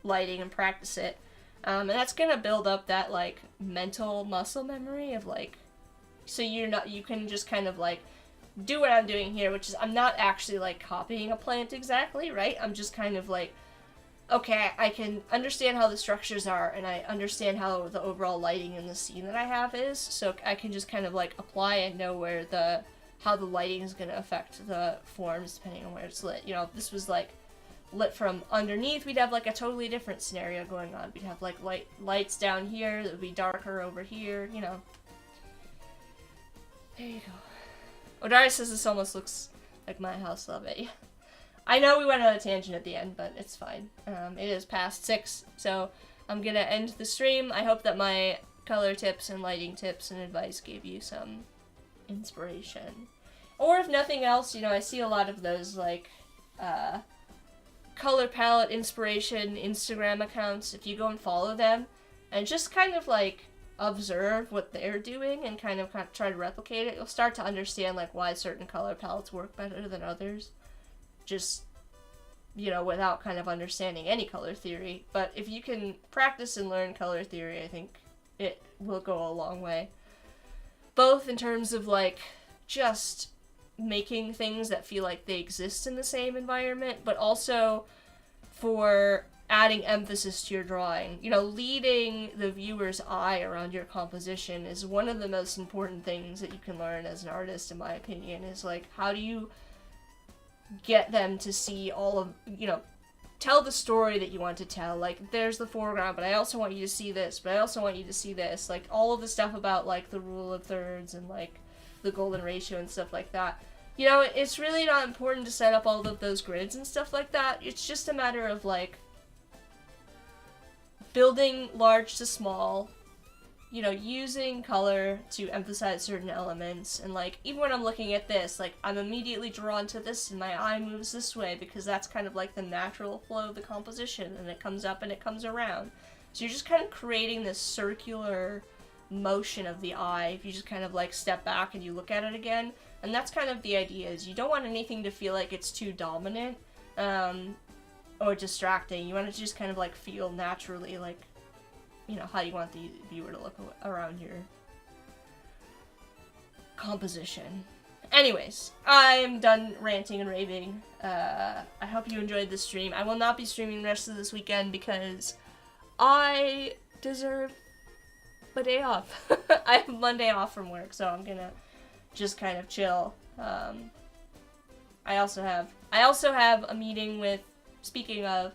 lighting and practice it. And that's going to build up that, like, mental muscle memory of, like, so you can just kind of, like, do what I'm doing here, which is I'm not actually, like, copying a plant exactly, right? I'm just kind of, like, okay, I can understand how the structures are, and I understand how the overall lighting in the scene that I have is, so I can just kind of, like, apply and know where how the lighting is going to affect the forms depending on where it's lit. If this was like lit from underneath, we'd have like a totally different scenario going on. We'd have like lights down here that would be darker over here, There you go. Odari says this almost looks like my house. Love it. I know we went on a tangent at the end, but it's fine. It is past 6, so I'm going to end the stream. I hope that my color tips and lighting tips and advice gave you some inspiration. Or if nothing else, I see a lot of those like color palette inspiration Instagram accounts. If you go and follow them and just kind of like observe what they're doing and kind of try to replicate it, you'll start to understand like why certain color palettes work better than others. Just without kind of understanding any color theory. But if you can practice and learn color theory, I think it will go a long way. Both in terms of, like, just making things that feel like they exist in the same environment, but also for adding emphasis to your drawing. Leading the viewer's eye around your composition is one of the most important things that you can learn as an artist, in my opinion, is, like, how do you get them to see all of, tell the story that you want to tell. Like, there's the foreground, but I also want you to see this, but I also want you to see this. Like, all of the stuff about, like, the rule of thirds and, like, the golden ratio and stuff like that. It's really not important to set up all of those grids and stuff like that. It's just a matter of, like, building large to small, using color to emphasize certain elements, and, like, even when I'm looking at this, like, I'm immediately drawn to this, and my eye moves this way, because that's kind of, like, the natural flow of the composition, and it comes up and it comes around. So you're just kind of creating this circular motion of the eye, if you just kind of, like, step back and you look at it again, and that's kind of the idea, is you don't want anything to feel like it's too dominant, or distracting. You want it to just kind of, like, feel naturally, like, how you want the viewer to look around your composition. Anyways, I'm done ranting and raving. I hope you enjoyed this stream. I will not be streaming the rest of this weekend because I deserve a day off. I have Monday off from work, so I'm gonna just kind of chill. I also have a meeting with, speaking of,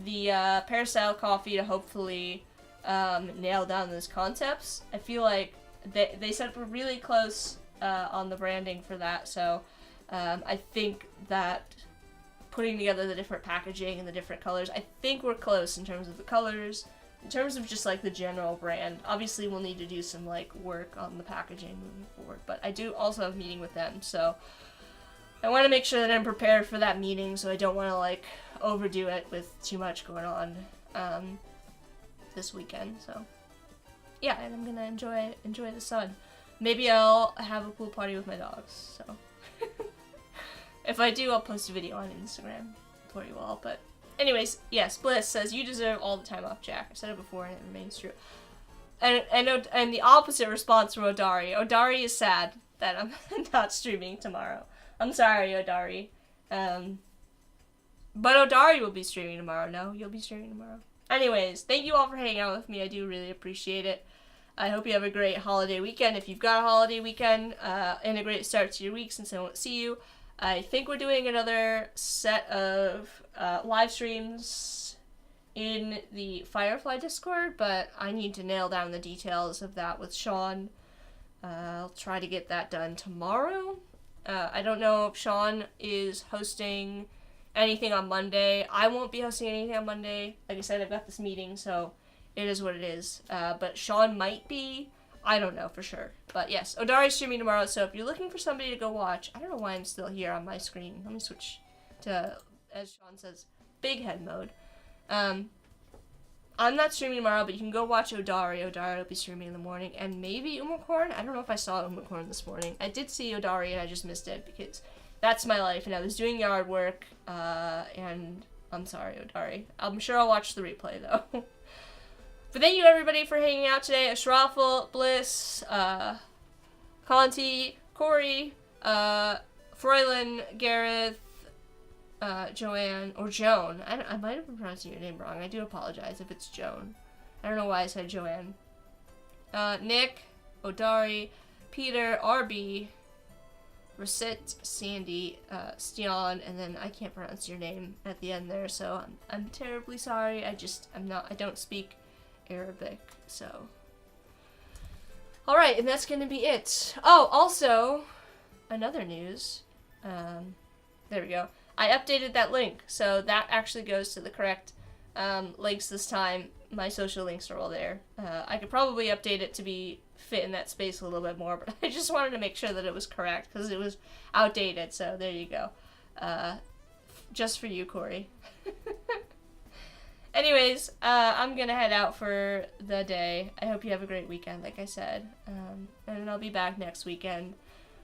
the Peristyle Coffee to hopefully nail down those concepts. I feel like they said we're really close on the branding for that, so I think that putting together the different packaging and the different colors, I think we're close in terms of the colors, in terms of just like the general brand. Obviously we'll need to do some like work on the packaging moving forward, but I do also have a meeting with them, so I want to make sure that I'm prepared for that meeting, so I don't want to like overdo it with too much going on this weekend. So yeah, and I'm gonna enjoy the sun. Maybe I'll have a pool party with my dogs, so if I do, I'll post a video on Instagram for you all. But anyways, yes, Bliss says, you deserve all the time off, Jack. I said it before and it remains true. And the opposite response from Odari. Odari is sad that I'm not streaming tomorrow. I'm sorry, Odari. But Odari will be streaming tomorrow. No, you'll be streaming tomorrow. Anyways, thank you all for hanging out with me. I do really appreciate it. I hope you have a great holiday weekend. If you've got a holiday weekend, and a great start to your week since I won't see you. I think we're doing another set of live streams in the Firefly Discord, but I need to nail down the details of that with Sean. I'll try to get that done tomorrow. I don't know if Sean is hosting anything on Monday. I won't be hosting anything on Monday. Like I said, I've got this meeting, so it is what it is. But Sean might be. I don't know for sure. But yes, Odari's streaming tomorrow, so if you're looking for somebody to go watch, I don't know why I'm still here on my screen. Let me switch to, as Sean says, big head mode. I'm not streaming tomorrow, but you can go watch Odari. Odari will be streaming in the morning. And maybe Umacorn? I don't know if I saw Umacorn this morning. I did see Odari, and I just missed it, because that's my life, and I was doing yard work, and I'm sorry, Odari. I'm sure I'll watch the replay, though. But thank you, everybody, for hanging out today. Ashrafel, Bliss, Conti, Corey, Froylan, Gareth, Joanne, or Joan. I might have been pronouncing your name wrong. I do apologize if it's Joan. I don't know why I said Joanne. Nick, Odari, Peter, RB, Resit, Sandy, Stian, and then I can't pronounce your name at the end there, so I'm terribly sorry. I don't speak Arabic, so. Alright, and that's gonna be it. Oh, also, another news. There we go. I updated that link, so that actually goes to the correct links this time. My social links are all there. I could probably update it to fit in that space a little bit more, but I just wanted to make sure that it was correct, because it was outdated, so there you go. Just for you, Corey. Anyways, I'm gonna head out for the day. I hope you have a great weekend, like I said. And I'll be back next weekend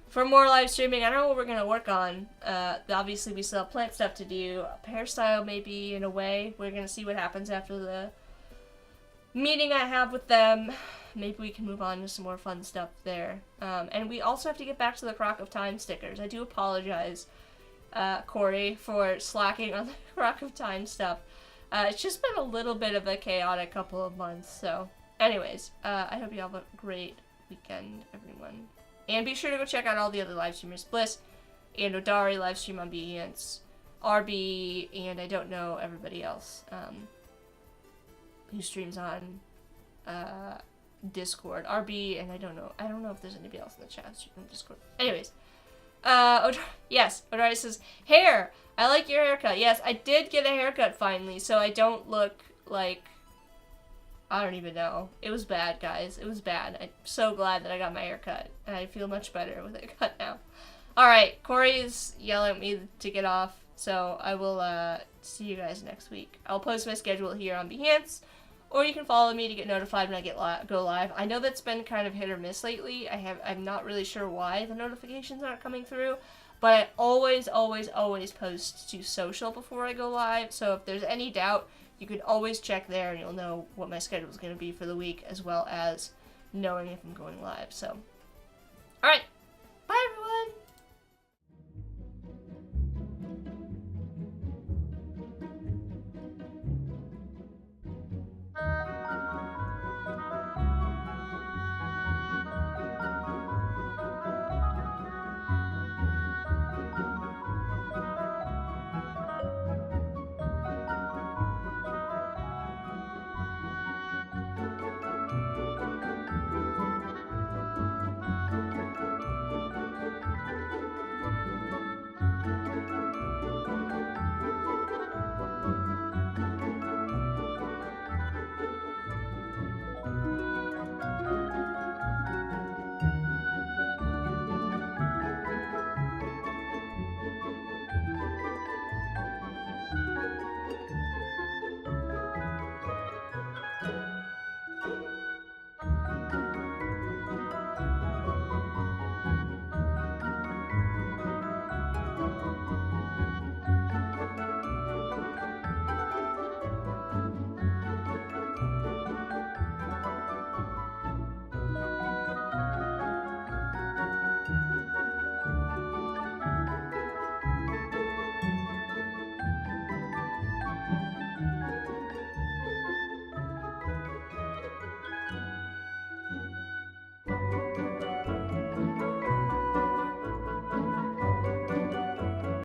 for more live streaming. I don't know what we're gonna work on. Obviously, we still have plant stuff to do. Hairstyle, maybe, in a way. We're gonna see what happens after the meeting I have with them. Maybe we can move on to some more fun stuff there. And we also have to get back to the Crock of Time stickers. I do apologize, Corey, for slacking on the Crock of Time stuff. It's just been a little bit of a chaotic couple of months, so. Anyways, I hope you have a great weekend, everyone. And be sure to go check out all the other live streamers. Bliss and Odari live stream on Behance, RB, and I don't know everybody else who streams on Discord. RB, and I don't know if there's anybody else in the chat streaming on Discord. Anyways, yes, Odari says, hair! I like your haircut. Yes, I did get a haircut finally, so I don't look like, I don't even know. It was bad, guys. It was bad. I'm so glad that I got my hair cut, and I feel much better with it cut now. Alright, Corey is yelling at me to get off, so I will see you guys next week. I'll post my schedule here on Behance, or you can follow me to get notified when I go live. I know that's been kind of hit or miss lately. I'm not really sure why the notifications aren't coming through, but I always post to social before I go live, so if there's any doubt, you can always check there and you'll know what my schedule is going to be for the week, as well as knowing if I'm going live. So, alright, bye everyone!